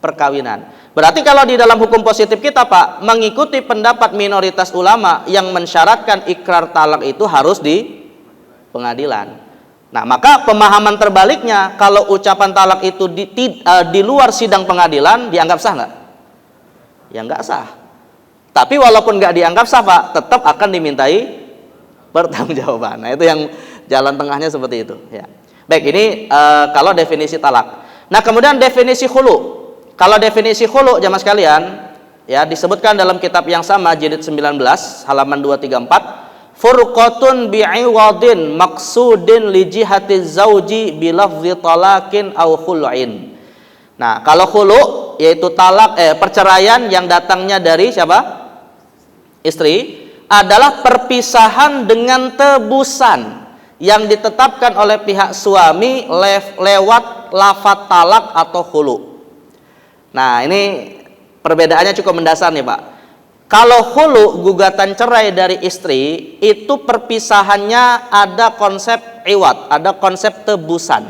perkawinan. Berarti kalau di dalam hukum positif kita Pak, mengikuti pendapat minoritas ulama yang mensyaratkan ikrar talak itu harus di pengadilan. Nah, maka pemahaman terbaliknya, kalau ucapan talak itu di luar sidang pengadilan, dianggap sah nggak? Ya nggak sah. Tapi walaupun nggak dianggap sah Pak, tetap akan dimintai pertanggungjawaban. Nah, itu yang jalan tengahnya seperti itu. Ya. Baik, ini kalau definisi talak. Nah, kemudian definisi khulu. Kalau definisi khulu jamaah sekalian, ya disebutkan dalam kitab yang sama jilid 19 halaman 234. Furqatun bi'iwadin maksudin li jihati zauji bilafzi talakin au khul'in. Nah, kalau khulu yaitu talak perceraian yang datangnya dari siapa? Istri, adalah perpisahan dengan tebusan yang ditetapkan oleh pihak suami lewat lafaz talak atau khulu. Nah, ini perbedaannya cukup mendasar nih Pak. Kalau khulu, gugatan cerai dari istri, itu perpisahannya ada konsep iwad, ada konsep tebusan.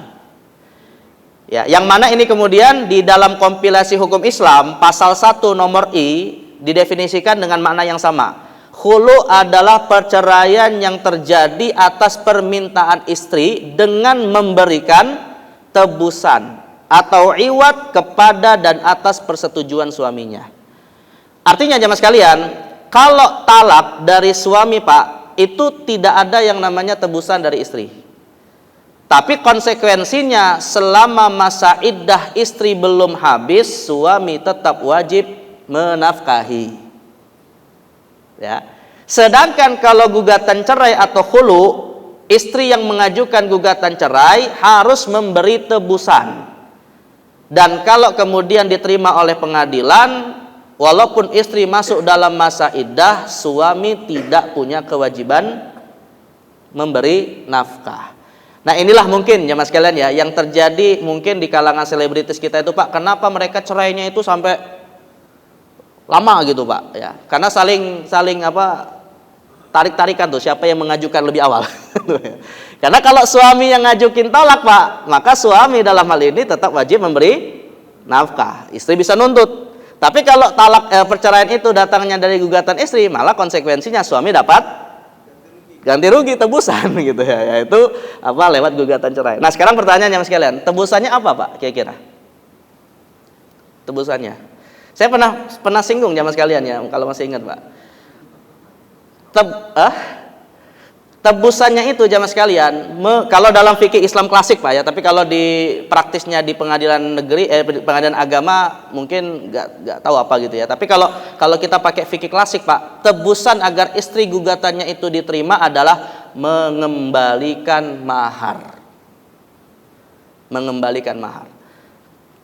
Ya, yang mana ini kemudian di dalam kompilasi hukum Islam pasal 1 nomor I didefinisikan dengan makna yang sama. Khulu adalah perceraian yang terjadi atas permintaan istri dengan memberikan tebusan atau iwad kepada dan atas persetujuan suaminya. Artinya jamaah sekalian, kalau talak dari suami Pak, itu tidak ada yang namanya tebusan dari istri. Tapi konsekuensinya selama masa iddah istri belum habis, suami tetap wajib menafkahi. Ya. Sedangkan kalau gugatan cerai atau khulu, istri yang mengajukan gugatan cerai harus memberi tebusan. Dan kalau kemudian diterima oleh pengadilan, walaupun istri masuk dalam masa iddah, suami tidak punya kewajiban memberi nafkah. Nah, inilah mungkin jamaah sekalian ya yang terjadi mungkin di kalangan selebritis kita itu Pak. Kenapa mereka cerainya itu sampai lama gitu Pak? Ya, karena saling tarik-tarikan tuh siapa yang mengajukan lebih awal. Karena kalau suami yang ngajukin tolak Pak, maka suami dalam hal ini tetap wajib memberi nafkah. Istri bisa nuntut. Tapi kalau talak perceraian itu datangnya dari gugatan istri, malah konsekuensinya suami dapat ganti rugi tebusan gitu ya, yaitu lewat gugatan cerai. Nah, sekarang pertanyaannya Mas sekalian, tebusannya apa Pak kira-kira? Tebusannya. Saya pernah singgung jamaah sekalian ya, kalau masih ingat Pak. Tebusannya itu jamaah sekalian, kalau dalam fikih Islam klasik Pak ya, tapi kalau di praktisnya di pengadilan negeri, pengadilan agama mungkin nggak tahu apa gitu ya. Tapi kalau kita pakai fikih klasik Pak, tebusan agar istri gugatannya itu diterima adalah mengembalikan mahar. Mengembalikan mahar.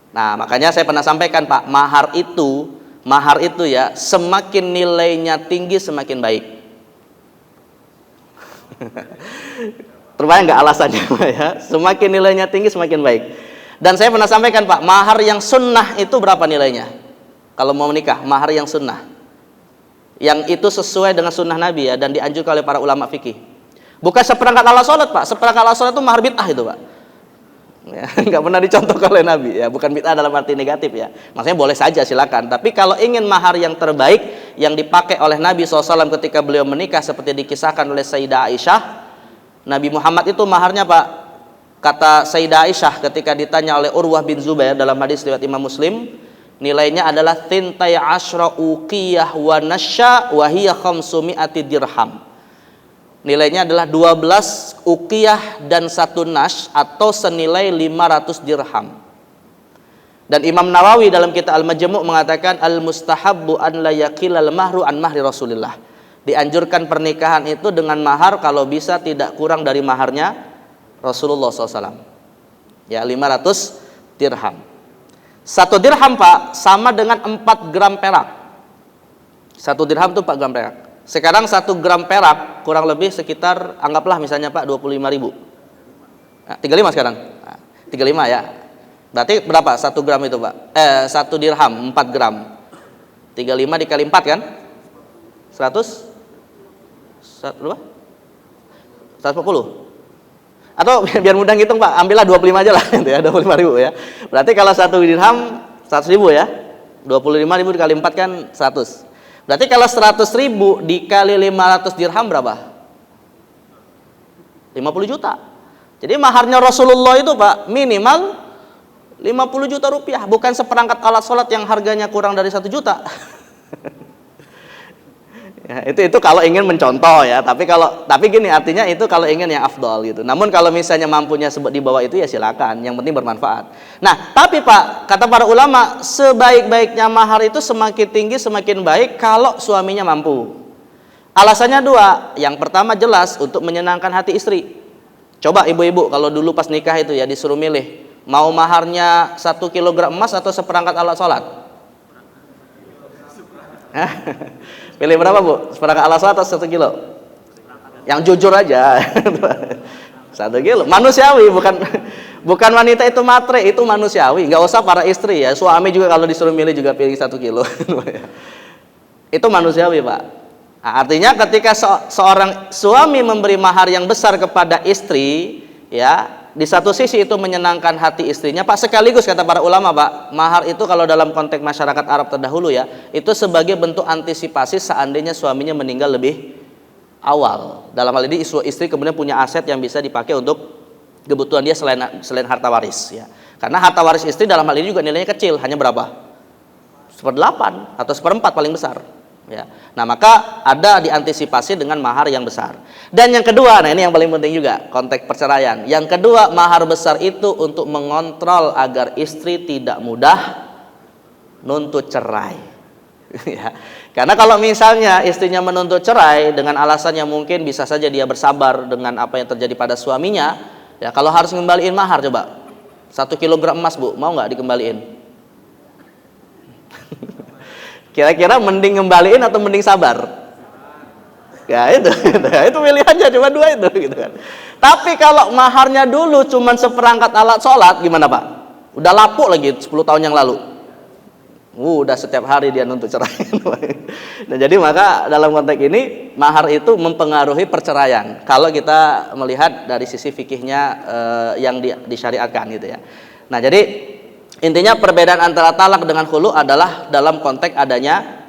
Nah, makanya saya pernah sampaikan Pak, mahar itu ya, semakin nilainya tinggi semakin baik. Terbayang nggak alasannya ya? Semakin nilainya tinggi semakin baik. Dan saya pernah sampaikan Pak, mahar yang sunnah itu berapa nilainya? Kalau mau menikah, mahar yang sunnah, yang itu sesuai dengan sunnah Nabi ya, dan dianjurkan oleh para ulama fikih. Bukan seperangkat alat sholat Pak, seperangkat alat sholat itu mahar bid'ah itu Pak. Ya, nggak pernah dicontohkan oleh Nabi ya, bukan bid'ah dalam arti negatif ya. Maksudnya boleh saja silakan. Tapi kalau ingin mahar yang terbaik yang dipakai oleh Nabi SAW ketika beliau menikah seperti dikisahkan oleh Sayyidah Aisyah, Nabi Muhammad itu maharnya Pak, kata Sayyidah Aisyah ketika ditanya oleh Urwah bin Zubair dalam hadis riwayat Imam Muslim, nilainya adalah tintai asyra uqiyah wa nasya wa hiya khamsumi'ati dirham. Nilainya adalah 12 uqiyah dan 1 nash atau senilai 500 dirham. Dan Imam Nawawi dalam kitab Al-Majmu' mengatakan al-mustahabbu an la yaqilal mahru an mahri Rasulillah. Dianjurkan pernikahan itu dengan mahar kalau bisa tidak kurang dari maharnya Rasulullah SAW. Ya, 500 dirham. 1 dirham Pak sama dengan 4 gram perak. 1 dirham itu 4 gram perak. Sekarang 1 gram perak kurang lebih sekitar, anggaplah misalnya Pak 25.000. Nah, 35 sekarang. Nah, 35 ya. Berarti berapa 1 gram itu Pak? 1 dirham 4 gram. 35 dikali 4 kan? 100? Berapa? 140. Atau biar mudah ngitung Pak, ambillah 25 aja lah gitu ya, 25.000 ya. Berarti kalau 1 dirham 100.000 ya. 25.000 dikali 4 kan 100. Berarti kalau 100.000 dikali 500 dirham berapa? 50 juta. Jadi maharnya Rasulullah itu Pak minimal 50 juta rupiah, bukan seperangkat alat sholat yang harganya kurang dari 1 juta. Ya, itu kalau ingin mencontoh ya, tapi gini, artinya itu kalau ingin yang afdol gitu. Namun kalau misalnya mampunya di bawah itu ya silakan, yang penting bermanfaat. Nah, tapi Pak, kata para ulama, sebaik-baiknya mahar itu semakin tinggi semakin baik kalau suaminya mampu. Alasannya dua. Yang pertama jelas untuk menyenangkan hati istri. Coba ibu-ibu kalau dulu pas nikah itu ya disuruh milih, mau maharnya 1 kilogram emas atau seperangkat alat sholat? Pilih berapa Bu? Seperangkat alat sholat atau 1 kilo? Yang jujur aja. 1 kilo. Manusiawi, bukan wanita itu matre, itu manusiawi. Nggak usah para istri ya, suami juga kalau disuruh milih juga pilih 1 kilo. Itu manusiawi Pak. Nah, artinya ketika seorang suami memberi mahar yang besar kepada istri, ya di satu sisi itu menyenangkan hati istrinya Pak, sekaligus kata para ulama Pak, mahar itu kalau dalam konteks masyarakat Arab terdahulu ya, itu sebagai bentuk antisipasi seandainya suaminya meninggal lebih awal. Dalam hal ini istri kemudian punya aset yang bisa dipakai untuk kebutuhan dia selain harta waris ya. Karena harta waris istri dalam hal ini juga nilainya kecil, hanya berapa? 1/8 atau 1/4 paling besar. Ya. Nah, maka ada diantisipasi dengan mahar yang besar. Dan yang kedua, nah ini yang paling penting juga, konteks perceraian. Yang kedua, mahar besar itu untuk mengontrol agar istri tidak mudah nuntut cerai. Ya. Karena kalau misalnya istrinya menuntut cerai dengan alasan yang mungkin bisa saja dia bersabar dengan apa yang terjadi pada suaminya, ya kalau harus ngembaliin mahar coba 1 kilogram emas Bu, mau nggak dikembaliin? Kira-kira mending ngembaliin atau mending sabar? Ya itu pilihannya cuma dua itu gitu kan. Tapi kalau maharnya dulu cuma seperangkat alat sholat gimana Pak? Udah lapuk lagi 10 tahun yang lalu. Udah setiap hari dia nuntut cerai. Nah, jadi maka dalam konteks ini mahar itu mempengaruhi perceraian. Kalau kita melihat dari sisi fikihnya yang disyariatkan gitu ya. Nah, jadi intinya perbedaan antara talak dengan khulu adalah dalam konteks adanya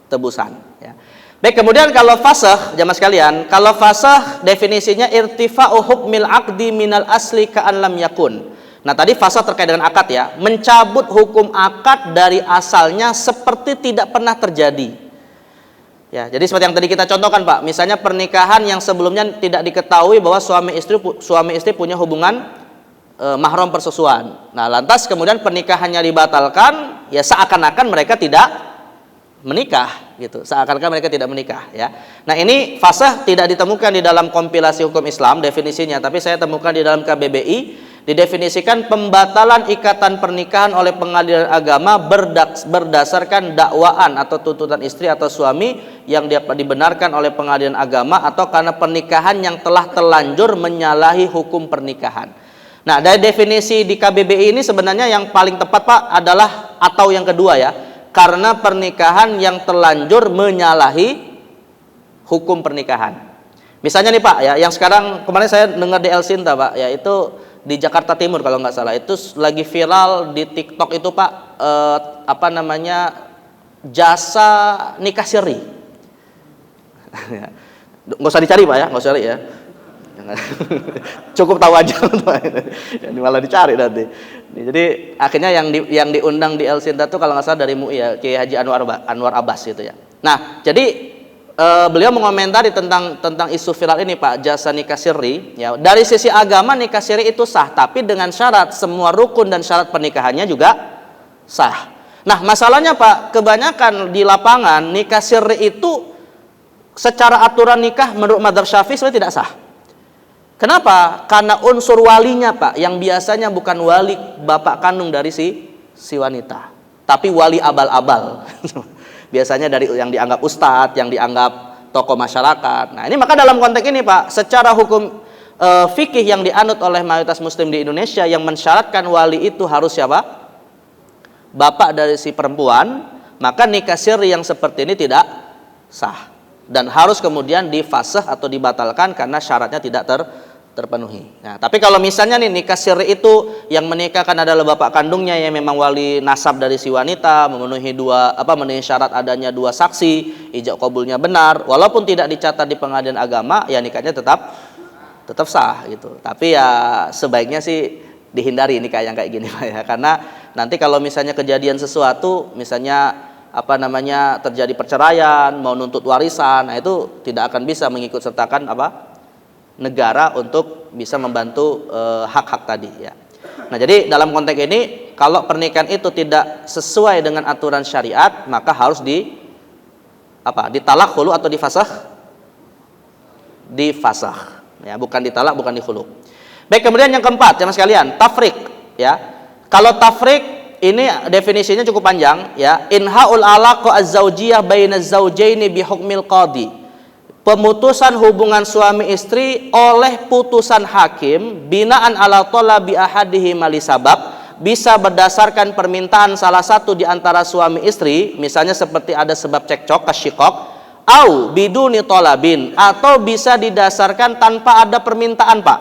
tebusan ya. Baik, kemudian kalau fasakh jamaah sekalian, kalau fasakh definisinya irtifa'u hukmil aqdi minal asli ka'an lam yakun. Nah, tadi fasakh terkait dengan akad ya, mencabut hukum akad dari asalnya seperti tidak pernah terjadi. Ya, jadi seperti yang tadi kita contohkan Pak, misalnya pernikahan yang sebelumnya tidak diketahui bahwa suami istri punya hubungan mahram persusuan. Nah, lantas kemudian pernikahannya dibatalkan, ya seakan-akan mereka tidak menikah gitu. Seakan-akan mereka tidak menikah ya. Nah, ini fasakh tidak ditemukan di dalam kompilasi hukum Islam definisinya, tapi saya temukan di dalam KBBI didefinisikan pembatalan ikatan pernikahan oleh pengadilan agama berdasarkan dakwaan atau tuntutan istri atau suami yang dibenarkan oleh pengadilan agama atau karena pernikahan yang telah terlanjur menyalahi hukum pernikahan. Nah, dari definisi di KBBI ini sebenarnya yang paling tepat Pak adalah atau yang kedua ya, karena pernikahan yang terlanjur menyalahi hukum pernikahan. Misalnya nih Pak ya, yang sekarang kemarin saya dengar di El Sinta Pak, ya itu di Jakarta Timur kalau nggak salah, itu lagi viral di TikTok itu Pak, jasa nikah siri. Nggak usah dicari Pak ya, nggak usah cari ya. Cukup tahu aja. Ini malah dicari nanti. Jadi akhirnya yang diundang di El Sinta tuh kalau nggak salah dari MUI ya, Kiai Haji Anwar Abbas gitu ya. Nah, jadi beliau mengomentari tentang isu viral ini Pak, jasa nikah siri ya. Dari sisi agama nikah siri itu sah, tapi dengan syarat semua rukun dan syarat pernikahannya juga sah. Nah, masalahnya Pak, kebanyakan di lapangan nikah siri itu secara aturan nikah menurut mazhab Syafi'i sebenarnya tidak sah. Kenapa? Karena unsur walinya Pak, yang biasanya bukan wali bapak kandung dari si wanita, tapi wali abal-abal. Biasanya dari yang dianggap ustadz, yang dianggap tokoh masyarakat. Nah, ini maka dalam konteks ini Pak, secara hukum fikih yang dianut oleh mayoritas muslim di Indonesia yang mensyaratkan wali itu harus siapa? Bapak dari si perempuan, maka nikah siri yang seperti ini tidak sah dan harus kemudian difasakh atau dibatalkan karena syaratnya tidak terpenuhi. Nah, tapi kalau misalnya nih nikah sirri itu yang menikahkan adalah bapak kandungnya yang memang wali nasab dari si wanita, memenuhi syarat adanya dua saksi, ijab kabulnya benar, walaupun tidak dicatat di pengadilan agama, ya nikahnya tetap sah gitu. Tapi ya sebaiknya sih dihindari nikah yang kayak gini Pak ya. Karena nanti kalau misalnya kejadian sesuatu, misalnya terjadi perceraian, mau nuntut warisan, nah itu tidak akan bisa mengikut sertakan negara untuk bisa membantu hak-hak tadi ya. Nah, jadi dalam konteks ini kalau pernikahan itu tidak sesuai dengan aturan syariat, maka harus ditalak khulu atau difasakh? Difasakh. Ya, bukan ditalak, bukan dikhulu. Baik, kemudian yang keempat, jemaah sekalian, tafrik ya. Kalau tafrik ini definisinya cukup panjang ya. Inhaul alaqah az-zaujiyah bainaz zaujaini bi hukmil qadhi. Pemutusan hubungan suami istri oleh putusan hakim binaan ala talabi ahadihim li sabab, bisa berdasarkan permintaan salah satu di antara suami istri, misalnya seperti ada sebab cekcok kasyikok, au biduni talabin, atau bisa didasarkan tanpa ada permintaan Pak.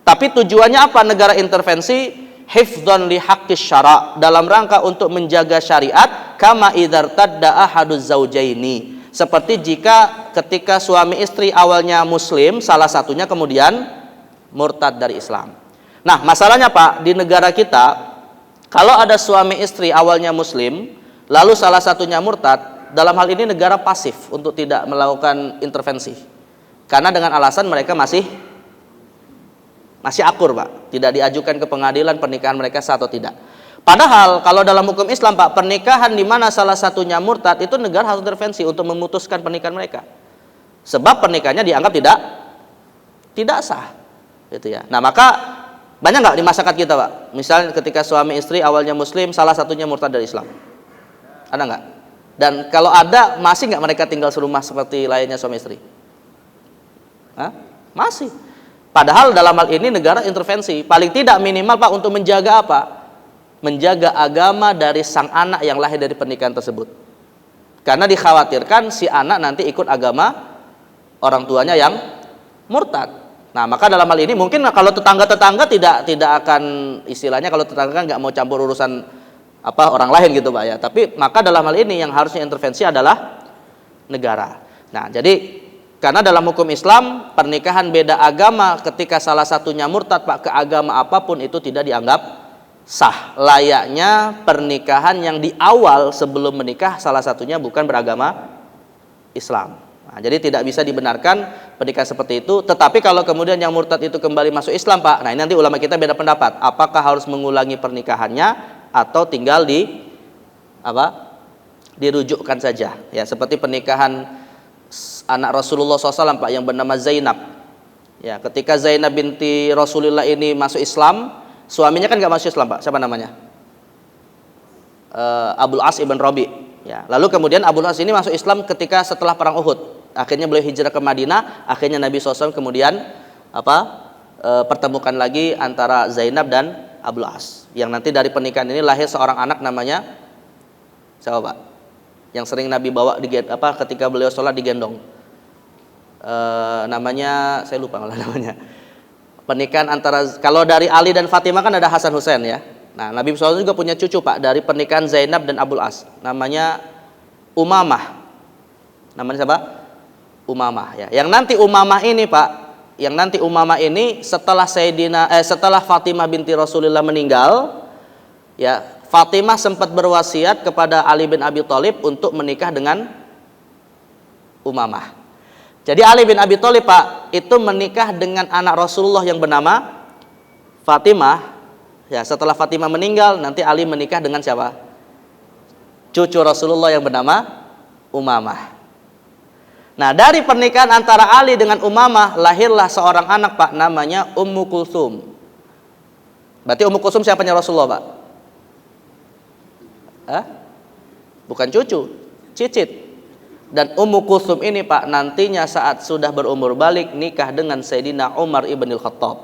Tapi tujuannya apa negara intervensi? Hifdzan li haqqis syara', dalam rangka untuk menjaga syariat, kama idzar tadda ahaduz zaujaini. Seperti jika ketika suami istri awalnya muslim, salah satunya kemudian murtad dari Islam. Nah, masalahnya Pak, di negara kita kalau ada suami istri awalnya muslim, lalu salah satunya murtad, dalam hal ini negara pasif untuk tidak melakukan intervensi. Karena dengan alasan mereka masih akur Pak, tidak diajukan ke pengadilan pernikahan mereka sah atau tidak. Padahal kalau dalam hukum Islam Pak, pernikahan di mana salah satunya murtad itu negara harus intervensi untuk memutuskan pernikahan mereka. Sebab pernikahannya dianggap tidak sah. Gitu ya. Nah, maka banyak nggak di masyarakat kita Pak? Misalnya ketika suami istri awalnya muslim, salah satunya murtad dari Islam. Ada nggak? Dan kalau ada, masih nggak mereka tinggal serumah seperti lainnya suami istri? Hah? Masih. Padahal dalam hal ini negara intervensi. Paling tidak minimal Pak untuk menjaga apa? Menjaga agama dari sang anak yang lahir dari pernikahan tersebut. Karena dikhawatirkan si anak nanti ikut agama orang tuanya yang murtad. Nah, maka dalam hal ini mungkin kalau tetangga-tetangga tidak akan, istilahnya kalau tetangga kan nggak mau campur urusan orang lain gitu Pak ya. Tapi maka dalam hal ini yang harusnya intervensi adalah negara. Nah, jadi karena dalam hukum Islam pernikahan beda agama ketika salah satunya murtad Pak ke agama apapun itu tidak dianggap sah, layaknya pernikahan yang di awal sebelum menikah salah satunya bukan beragama Islam. Nah, jadi tidak bisa dibenarkan pernikahan seperti itu. Tetapi kalau kemudian yang murtad itu kembali masuk Islam Pak, nah ini nanti ulama kita beda pendapat. Apakah harus mengulangi pernikahannya atau tinggal dirujukkan saja? Ya, seperti pernikahan anak Rasulullah SAW Pak yang bernama Zainab. Ya, ketika Zainab binti Rasulullah ini masuk Islam, suaminya kan nggak masuk Islam Pak. Siapa namanya? Abul As ibn Rabi. Ya. Lalu kemudian Abul As ini masuk Islam ketika setelah perang Uhud. Akhirnya beliau hijrah ke Madinah. Akhirnya Nabi SAW kemudian pertemukan lagi antara Zainab dan Abul As. Yang nanti dari pernikahan ini lahir seorang anak namanya siapa Pak? Yang sering Nabi bawa ketika beliau sholat digendong. Namanya saya lupa namanya. Pernikahan antara, kalau dari Ali dan Fatimah kan ada Hasan Husain ya. Nah, Nabi SAW juga punya cucu Pak dari pernikahan Zainab dan Abul As. Namanya Umamah. Namanya siapa? Umamah ya. Yang nanti Umamah ini Pak, setelah Fatimah binti Rasulullah meninggal, ya Fatimah sempat berwasiat kepada Ali bin Abi Thalib untuk menikah dengan Umamah. Jadi Ali bin Abi Thalib Pak itu menikah dengan anak Rasulullah yang bernama Fatimah. Ya, setelah Fatimah meninggal nanti Ali menikah dengan siapa? Cucu Rasulullah yang bernama Umamah. Nah, dari pernikahan antara Ali dengan Umamah lahirlah seorang anak Pak namanya Ummu Kulsum. Berarti Ummu Kulsum siapanya Rasulullah Pak? Bukan cucu, cicit. Dan Ummu Kulsum ini Pak nantinya saat sudah berumur balik nikah dengan Sayyidina Umar ibn al-Khattab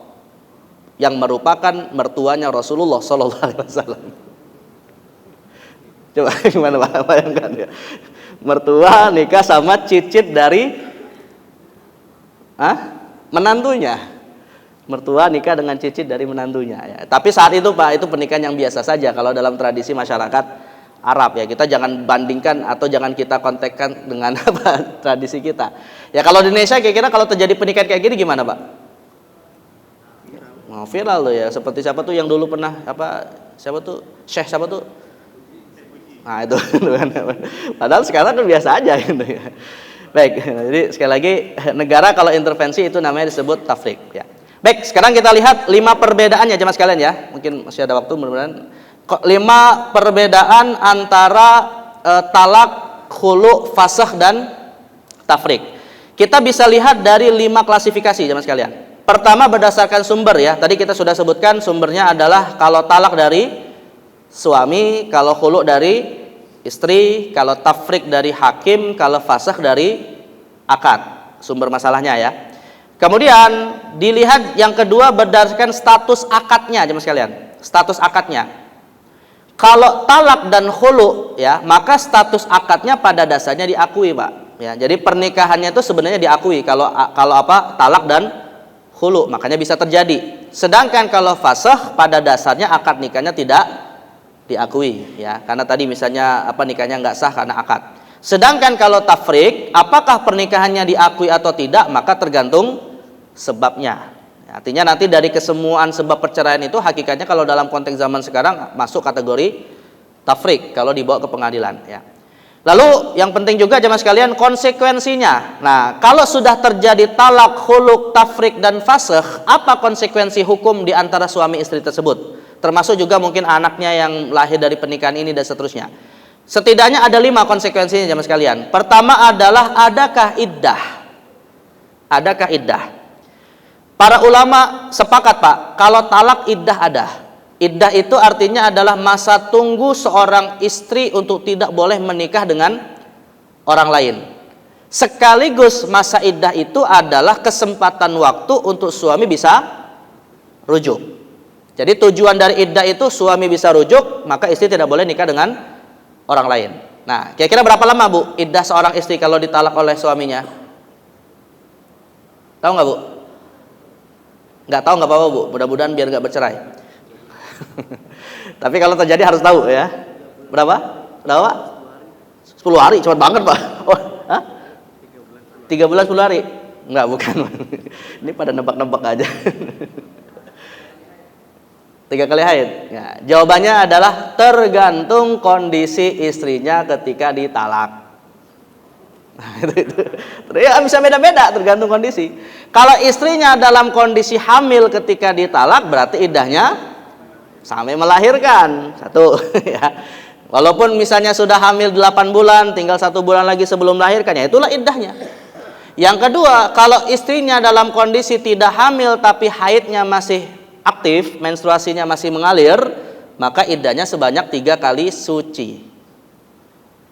yang merupakan mertuanya Rasulullah SAW. Coba gimana Pak, bayangkan ya. Mertua nikah sama cicit dari menantunya. Mertua nikah dengan cicit dari menantunya ya. Tapi saat itu Pak, itu pernikahan yang biasa saja kalau dalam tradisi masyarakat Arab ya. Kita jangan bandingkan atau jangan kita kontekkan dengan apa tradisi kita. Ya kalau di Indonesia kira-kira kalau terjadi pernikahan kayak gini gimana Pak? Oh, viral loh ya. Seperti siapa tuh yang dulu pernah apa? Siapa tuh? Syekh siapa tuh? Nah itu. Padahal sekarang kan biasa aja gitu ya. Baik, jadi sekali lagi negara kalau intervensi itu namanya disebut tafrik ya. Baik, sekarang kita lihat 5 perbedaannya jemaah sekalian ya. Mungkin masih ada waktu mudah-mudahan. 5 perbedaan antara talak, khulu, fasakh dan tafrik. Kita bisa lihat dari 5 klasifikasi jemaah sekalian. Pertama berdasarkan sumber ya. Tadi kita sudah sebutkan sumbernya adalah kalau talak dari suami, kalau khulu dari istri, kalau tafrik dari hakim, kalau fasakh dari akad. Sumber masalahnya ya. Kemudian dilihat yang kedua berdasarkan status akadnya jemaah sekalian. Status akadnya. Kalau talak dan khulu ya, maka status akadnya pada dasarnya diakui, Pak. Ya, jadi pernikahannya itu sebenarnya diakui kalau apa? Talak dan khulu, makanya bisa terjadi. Sedangkan kalau fasakh pada dasarnya akad nikahnya tidak diakui ya. Karena tadi misalnya apa nikahnya nggak sah karena akad. Sedangkan kalau tafrik, apakah pernikahannya diakui atau tidak, maka tergantung sebabnya. Artinya nanti dari kesemuaan sebab perceraian itu hakikatnya kalau dalam konteks zaman sekarang masuk kategori tafrik kalau dibawa ke pengadilan ya. Lalu yang penting juga jemaah sekalian konsekuensinya. Nah, kalau sudah terjadi talak, khulu, tafrik dan fasakh, apa konsekuensi hukum di antara suami istri tersebut? Termasuk juga mungkin anaknya yang lahir dari pernikahan ini dan seterusnya. Setidaknya ada 5 konsekuensinya jemaah sekalian. Pertama adalah adakah iddah? Adakah iddah? Para ulama sepakat Pak, kalau talak iddah ada. Iddah itu artinya adalah masa tunggu seorang istri untuk tidak boleh menikah dengan orang lain. Sekaligus masa iddah itu adalah kesempatan waktu untuk suami bisa rujuk. Jadi tujuan dari iddah itu suami bisa rujuk, maka istri tidak boleh nikah dengan orang lain. Nah, kira-kira berapa lama Bu iddah seorang istri kalau ditalak oleh suaminya? Tahu nggak Bu? Nggak tahu nggak apa-apa Bu, mudah-mudahan biar nggak bercerai. Tapi kalau terjadi harus tahu ya. Berapa? 10 hari, cepat banget Pak. Oh, 3 bulan 10 hari? Enggak, bukan. Ini pada nebak-nebak aja. 3 kali haid. Ya, jawabannya adalah tergantung kondisi istrinya ketika ditalak. Nah, itu. Ya, bisa beda-beda tergantung kondisi. Kalau istrinya dalam kondisi hamil ketika ditalak, berarti iddahnya sampai melahirkan. 1 ya. Walaupun misalnya sudah hamil 8 bulan, tinggal 1 bulan lagi sebelum melahirkan, ya itulah iddahnya. Yang kedua, kalau istrinya dalam kondisi tidak hamil tapi haidnya masih aktif, menstruasinya masih mengalir, maka iddahnya sebanyak 3 kali suci.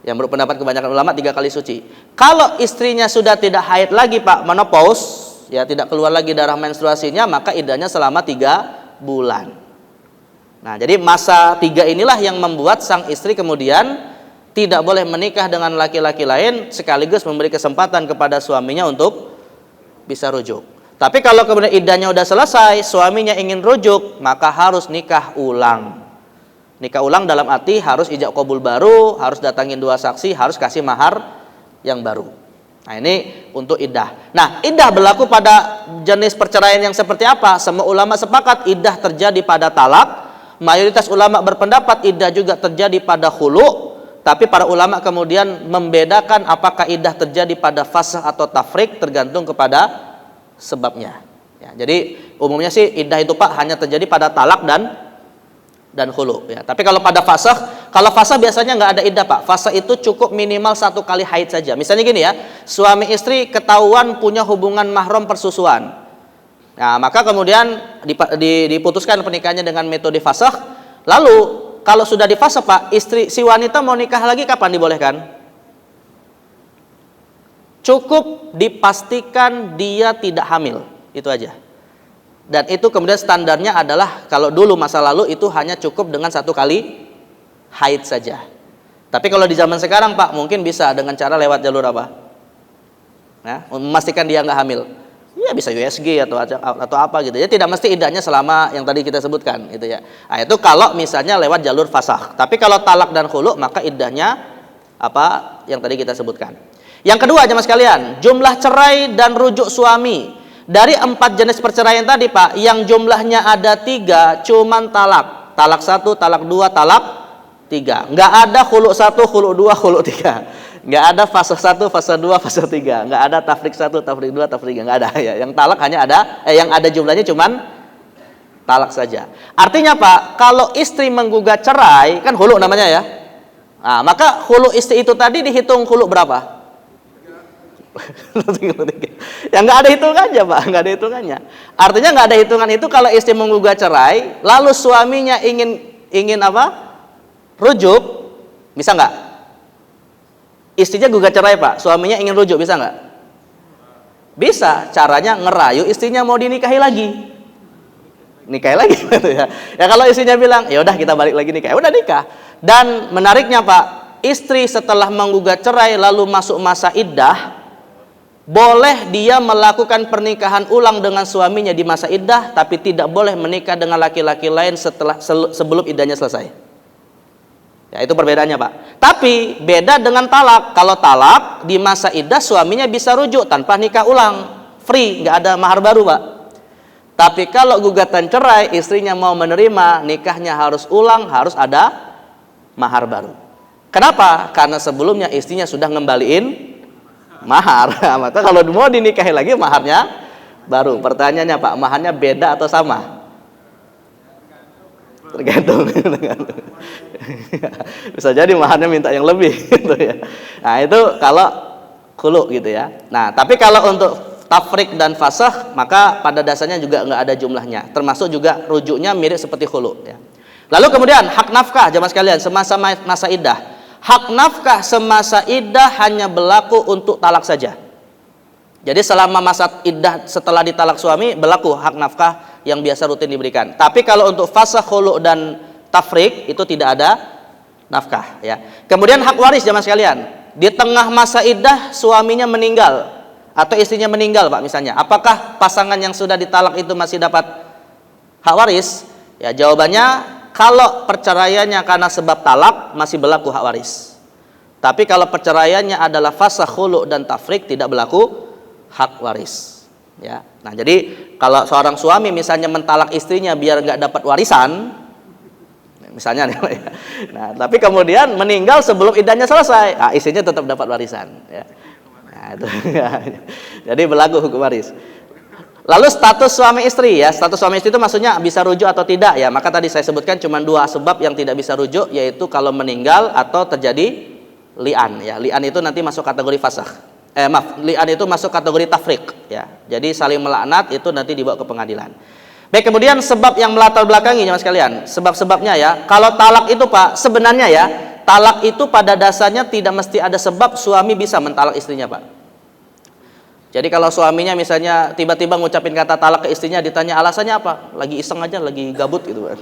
Yang menurut pendapat kebanyakan ulama 3 kali suci. Kalau istrinya sudah tidak haid lagi Pak, menopause, ya tidak keluar lagi darah menstruasinya, maka iddahnya selama 3 bulan. Nah, jadi masa 3 inilah yang membuat sang istri kemudian tidak boleh menikah dengan laki-laki lain, sekaligus memberi kesempatan kepada suaminya untuk bisa rujuk. Tapi kalau kemudian iddahnya udah selesai, suaminya ingin rujuk, maka harus nikah ulang. Nikah ulang dalam arti harus ijab qabul baru, harus datangin 2 saksi, harus kasih mahar yang baru. Nah, ini untuk iddah. Nah, iddah berlaku pada jenis perceraian yang seperti apa? Semua ulama sepakat iddah terjadi pada talak. Mayoritas ulama berpendapat iddah juga terjadi pada khulu. Tapi para ulama kemudian membedakan apakah iddah terjadi pada fasakh atau tafrik tergantung kepada sebabnya. Ya, jadi umumnya sih iddah itu Pak hanya terjadi pada talak dan khulu ya. Tapi kalau pada fasakh, kalau fasakh biasanya nggak ada iddah Pak. Fasakh itu cukup minimal 1 kali haid saja. Misalnya gini ya, suami istri ketahuan punya hubungan mahram persusuan. Nah, maka kemudian diputuskan pernikahannya dengan metode fasakh. Lalu kalau sudah difasakh Pak, istri si wanita mau nikah lagi kapan dibolehkan? Cukup dipastikan dia tidak hamil, itu aja. Dan itu kemudian standarnya adalah kalau dulu masa lalu itu hanya cukup dengan 1 kali haid saja. Tapi kalau di zaman sekarang Pak mungkin bisa dengan cara lewat jalur apa? Nah, memastikan dia nggak hamil. Ya bisa USG atau apa gitu ya. Tidak mesti iddahnya selama yang tadi kita sebutkan gitu ya. Nah, itu kalau misalnya lewat jalur fasakh. Tapi kalau talak dan khulu maka iddahnya apa yang tadi kita sebutkan. Yang kedua jemaah sekalian, jumlah cerai dan rujuk suami. Dari 4 jenis perceraian tadi Pak, yang jumlahnya ada 3 cuman talak. Talak 1, talak 2, talak 3. Nggak ada khulu 1, khulu 2, khulu 3. Nggak ada fase 1, fase 2, fase 3. Nggak ada tafrik 1, tafrik 2, tafrik 3. Nggak ada ya. Yang talak hanya ada yang ada jumlahnya cuman talak saja. Artinya Pak, kalau istri menggugat cerai, kan khulu namanya ya. Nah, maka khulu istri itu tadi dihitung khulu berapa? Ya nggak ada hitungannya Pak, nggak ada hitungannya. Artinya nggak ada hitungan itu kalau istri menggugat cerai, lalu suaminya ingin apa? Rujuk, bisa nggak? Istrinya gugat cerai Pak, suaminya ingin rujuk, bisa nggak? Bisa. Caranya ngerayu istrinya mau dinikahi lagi. Nikahi lagi gitu ya. Ya kalau istrinya bilang, ya udah kita balik lagi nikah, ya udah nikah. Dan menariknya Pak, istri setelah menggugat cerai lalu masuk masa iddah, boleh dia melakukan pernikahan ulang dengan suaminya di masa iddah, tapi tidak boleh menikah dengan laki-laki lain sebelum iddahnya selesai. Ya itu perbedaannya Pak. Tapi beda dengan talak. Kalau talak di masa iddah suaminya bisa rujuk tanpa nikah ulang, free, nggak ada mahar baru Pak. Tapi kalau gugatan cerai, istrinya mau menerima, nikahnya harus ulang, harus ada mahar baru. Kenapa? Karena sebelumnya istrinya sudah ngembaliin mahar. Maka kalau mau dinikahi lagi maharnya baru. Pertanyaannya Pak, maharnya beda atau sama? Tergantung. Bisa jadi maharnya minta yang lebih gitu ya. Nah itu kalau khulu gitu ya. Nah tapi kalau untuk tafrik dan fasakh maka pada dasarnya juga nggak ada jumlahnya, termasuk juga rujuknya mirip seperti khulu ya. Lalu kemudian hak nafkah jemaah sekalian semasa masa iddah. Hak nafkah semasa iddah hanya berlaku untuk talak saja. Jadi selama masa iddah setelah ditalak suami berlaku hak nafkah yang biasa rutin diberikan. Tapi kalau untuk fasakh, khulu dan tafrik itu tidak ada nafkah ya. Kemudian hak waris jemaah sekalian. Di tengah masa iddah suaminya meninggal atau istrinya meninggal Pak misalnya. Apakah pasangan yang sudah ditalak itu masih dapat hak waris? Ya jawabannya kalau perceraiannya karena sebab talak masih berlaku hak waris. Tapi kalau perceraiannya adalah fasakh, khulu dan tafrik tidak berlaku hak waris ya. Nah jadi kalau seorang suami misalnya mentalak istrinya biar nggak dapat warisan misalnya nih ya. Nah tapi kemudian meninggal sebelum iddahnya selesai, nah, istrinya tetap dapat warisan ya. Nah, itu, ya. Jadi berlaku hukum waris. Lalu status suami istri ya, status suami istri itu maksudnya bisa rujuk atau tidak ya. Maka tadi saya sebutkan cuma 2 sebab yang tidak bisa rujuk, yaitu kalau meninggal atau terjadi li'an ya. Li'an itu nanti masuk kategori fasakh. Li'an itu masuk kategori tafrik ya. Jadi saling melaknat itu nanti dibawa ke pengadilan. Baik, kemudian sebab yang melatar belakangi jemaah sekalian, sebab-sebabnya ya. Kalau talak itu Pak, sebenarnya ya, talak itu pada dasarnya tidak mesti ada sebab suami bisa mentalak istrinya Pak. Jadi kalau suaminya misalnya tiba-tiba ngucapin kata talak ke istrinya, ditanya alasannya apa? Lagi iseng aja, lagi gabut gitu kan.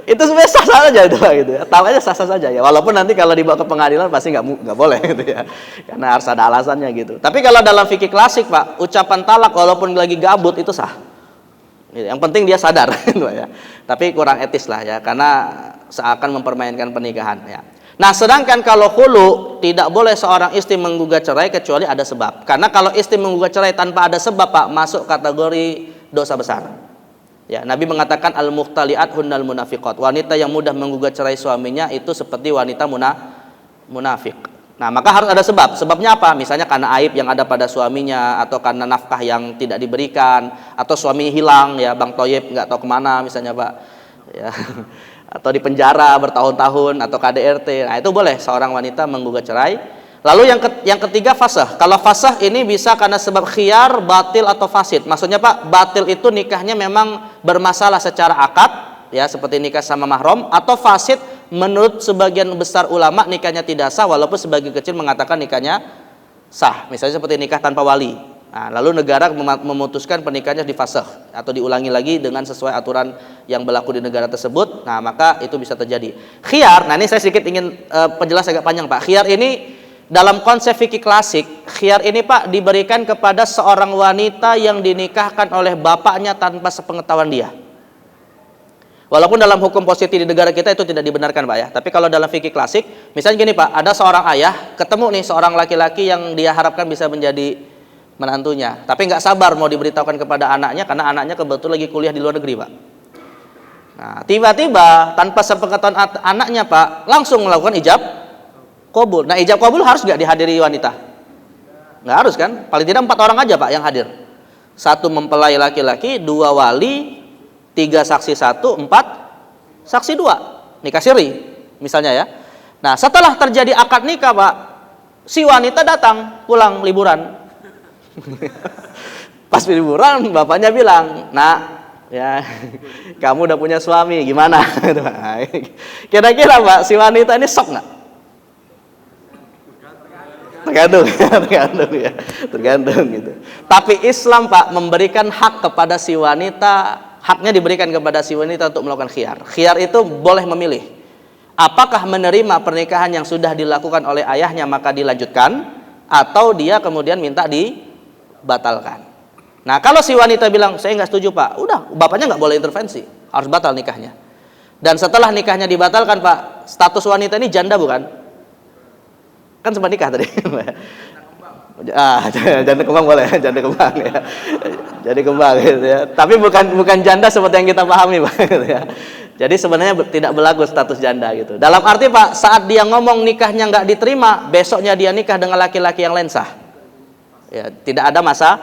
Itu sebenarnya sah-sah saja itu Pak gitu ya. Talaknya sah-sah saja ya. Walaupun nanti kalau dibawa ke pengadilan pasti nggak boleh gitu ya. Karena harus ada alasannya gitu. Tapi kalau dalam fikih klasik Pak, ucapan talak walaupun lagi gabut itu sah. Yang penting dia sadar gitu ya. Tapi kurang etis lah ya, karena seakan mempermainkan pernikahan ya. Nah, sedangkan kalau khulu tidak boleh seorang istri menggugat cerai kecuali ada sebab. Karena kalau istri menggugat cerai tanpa ada sebab Pak, masuk kategori dosa besar. Ya, Nabi mengatakan al-mukhtali'at hunnal munafiqat. Wanita yang mudah menggugat cerai suaminya itu seperti wanita munafik. Nah, maka harus ada sebab. Sebabnya apa? Misalnya karena aib yang ada pada suaminya, atau karena nafkah yang tidak diberikan, atau suaminya hilang ya, Bang Toyib nggak tahu kemana misalnya Pak. Ya. Atau di penjara bertahun-tahun, atau KDRT. Nah, itu boleh seorang wanita menggugat cerai. Lalu yang ketiga fasakh. Kalau fasakh ini bisa karena sebab khiyar, batil atau fasid. Maksudnya Pak, batil itu nikahnya memang bermasalah secara akad ya, seperti nikah sama mahram, atau fasid menurut sebagian besar ulama nikahnya tidak sah walaupun sebagian kecil mengatakan nikahnya sah. Misalnya seperti nikah tanpa wali. Nah, lalu negara memutuskan pernikahannya difasakh atau diulangi lagi dengan sesuai aturan yang berlaku di negara tersebut. Nah, maka itu bisa terjadi. Khiyar, nah ini saya sedikit ingin penjelas agak panjang Pak. Khiyar ini dalam konsep fikih klasik, khiyar ini Pak diberikan kepada seorang wanita yang dinikahkan oleh bapaknya tanpa sepengetahuan dia. Walaupun dalam hukum positif di negara kita itu tidak dibenarkan Pak ya. Tapi kalau dalam fikih klasik, misalnya gini Pak, ada seorang ayah ketemu nih seorang laki-laki yang dia harapkan bisa menjadi menantunya, tapi nggak sabar mau diberitahukan kepada anaknya karena anaknya kebetulan lagi kuliah di luar negeri Pak. Nah, tiba-tiba tanpa sepengetahuan anaknya Pak, langsung melakukan ijab kabul. Nah, ijab kabul harus nggak dihadiri wanita? Nggak harus kan? Paling tidak 4 orang aja Pak yang hadir. 1 mempelai laki-laki, 2 wali, 3 saksi 1, 4 saksi 2. Nikah siri misalnya ya. Nah, setelah terjadi akad nikah Pak, si wanita datang pulang liburan. Pas liburan bapaknya bilang, "Nak, ya kamu udah punya suami, gimana?" Kira-kira Pak, si wanita ini sok nggak? Tergantung ya, tergantung gitu. Tapi Islam Pak memberikan hak kepada si wanita, haknya diberikan kepada si wanita untuk melakukan khiyar. Khiyar itu boleh memilih. Apakah menerima pernikahan yang sudah dilakukan oleh ayahnya maka dilanjutkan, atau dia kemudian minta dibatalkan. Nah, kalau si wanita bilang saya nggak setuju Pak, udah bapaknya nggak boleh intervensi, harus batal nikahnya. Dan setelah nikahnya dibatalkan Pak, status wanita ini janda bukan? Kan sempat nikah tadi. Janda kembang boleh, janda kembang ya. Jadi kembang gitu ya. Tapi bukan janda seperti yang kita pahami Pak gitu ya. Jadi sebenarnya tidak berlaku status janda gitu. Dalam arti Pak, saat dia ngomong nikahnya nggak diterima, besoknya dia nikah dengan laki-laki yang lain sah. Ya, tidak ada masa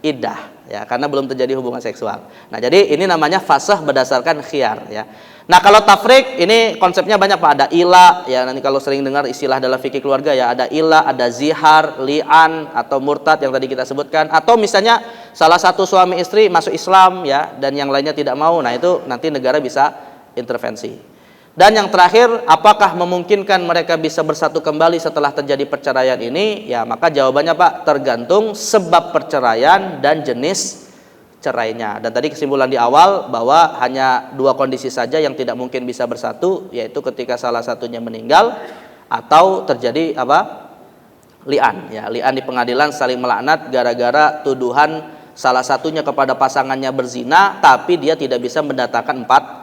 iddah ya, karena belum terjadi hubungan seksual. Nah, jadi ini namanya fasakh berdasarkan khiyar ya. Nah, kalau tafrik ini konsepnya banyak Pak, ada ila ya, nanti kalau sering dengar istilah dalam fikih keluarga ya, ada ila, ada zihar, li'an atau murtad yang tadi kita sebutkan, atau misalnya salah satu suami istri masuk Islam ya dan yang lainnya tidak mau. Nah, itu nanti negara bisa intervensi. Dan yang terakhir, apakah memungkinkan mereka bisa bersatu kembali setelah terjadi perceraian ini? Ya, maka jawabannya Pak, tergantung sebab perceraian dan jenis cerainya. Dan tadi kesimpulan di awal bahwa hanya 2 kondisi saja yang tidak mungkin bisa bersatu, yaitu ketika salah satunya meninggal atau terjadi apa? Li'an. Ya, li'an di pengadilan saling melaknat gara-gara tuduhan salah satunya kepada pasangannya berzina, tapi dia tidak bisa mendatangkan 4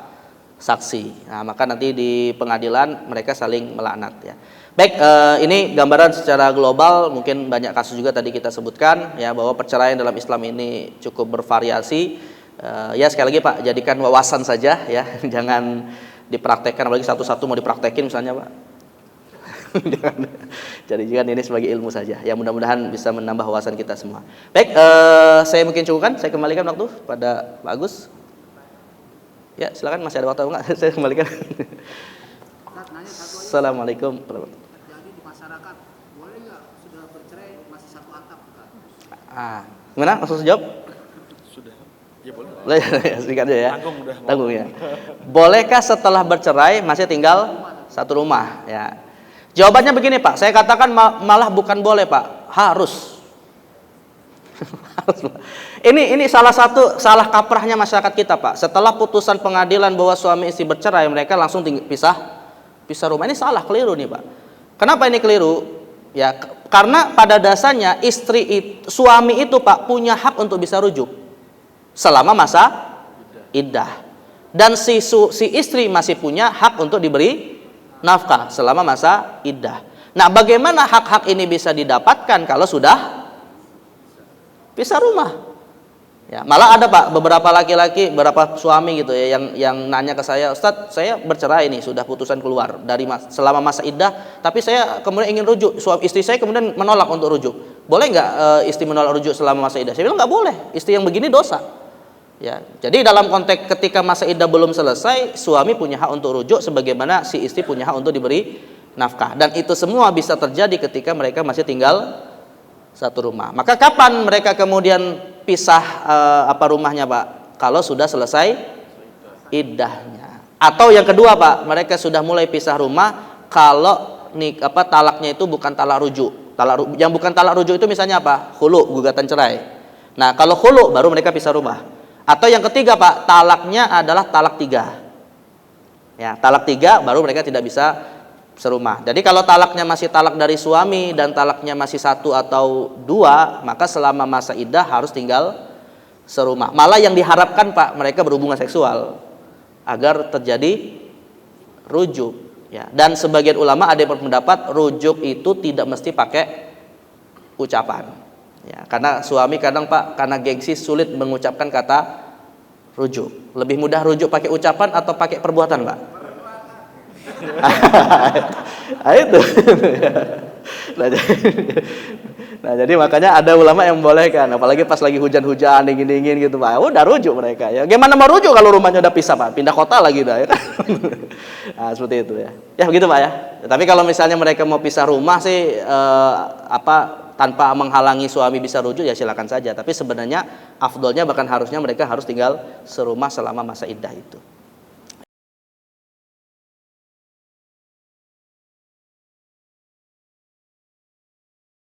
saksi. Nah, maka nanti di pengadilan mereka saling melaknat ya. Baik, ini gambaran secara global, mungkin banyak kasus juga tadi kita sebutkan ya, bahwa perceraian dalam Islam ini cukup bervariasi. Ya sekali lagi Pak, jadikan wawasan saja ya, jangan dipraktekkan, apalagi satu-satu mau dipraktekin misalnya Pak. Jadikan ini sebagai ilmu saja. Ya, mudah-mudahan bisa menambah wawasan kita semua. Baik, saya mungkin cukupkan, saya kembalikan waktu pada Pak Agus. Ya, silakan, masih ada waktu enggak? Saya kembalikan. Assalamualaikum warahmatullahi wabarakatuh. Jadi di masyarakat boleh nggak sudah bercerai masih satu atap? Gimana? Langsung jawab? Sudah. Ya boleh. Boleh ya, singkat aja ya. Tanggung ya. Bolehkah setelah bercerai masih tinggal satu rumah? Ya. Jawabannya begini Pak, saya katakan malah bukan boleh Pak, harus. Ini salah satu salah kaprahnya masyarakat kita Pak. Setelah putusan pengadilan bahwa suami istri bercerai, mereka langsung pisah rumah. Ini salah, keliru nih Pak. Kenapa ini keliru? Ya, karena pada dasarnya suami itu Pak punya hak untuk bisa rujuk selama masa iddah. Dan si istri masih punya hak untuk diberi nafkah selama masa iddah. Nah, bagaimana hak-hak ini bisa didapatkan kalau sudah pisah rumah? Ya, malah ada Pak beberapa laki-laki, beberapa suami gitu ya yang nanya ke saya, "Ustadz, saya bercerai nih, sudah putusan keluar dari selama masa iddah, tapi saya kemudian ingin rujuk. Istri saya kemudian menolak untuk rujuk. Boleh nggak istri menolak rujuk selama masa iddah?" Saya bilang nggak boleh. Istri yang begini dosa. Ya, jadi dalam konteks ketika masa iddah belum selesai, suami punya hak untuk rujuk sebagaimana si istri punya hak untuk diberi nafkah. Dan itu semua bisa terjadi ketika mereka masih tinggal satu rumah. Maka kapan mereka kemudian pisah rumahnya Pak? Kalau sudah selesai iddahnya. Atau yang kedua Pak, mereka sudah mulai pisah rumah kalau talaknya itu bukan talak rujuk. Yang bukan talak rujuk itu misalnya apa? Khulu, gugatan cerai. Nah, kalau khulu baru mereka pisah rumah. Atau yang ketiga Pak, talaknya adalah talak 3. Ya, talak 3 baru mereka tidak bisa serumah. Jadi kalau talaknya masih talak dari suami dan talaknya masih 1 atau 2, maka selama masa iddah harus tinggal serumah. Malah yang diharapkan Pak, mereka berhubungan seksual agar terjadi rujuk. Ya. Dan sebagian ulama ada yang berpendapat rujuk itu tidak mesti pakai ucapan. Ya, karena suami kadang Pak, karena gengsi sulit mengucapkan kata rujuk. Lebih mudah rujuk pakai ucapan atau pakai perbuatan Pak? Nah, itu. Nah, jadi makanya ada ulama yang membolehkan, apalagi pas lagi hujan-hujan, dingin-dingin gitu Pak. Udah rujuk mereka ya. Gimana mau rujuk kalau rumahnya udah pisah Pak? Pindah kota lagi dah ya kan. Nah, seperti itu ya. Ya begitu Pak ya. Tapi kalau misalnya mereka mau pisah rumah sih tanpa menghalangi suami bisa rujuk ya silakan saja. Tapi sebenarnya afdolnya bahkan harusnya mereka harus tinggal serumah selama masa iddah itu.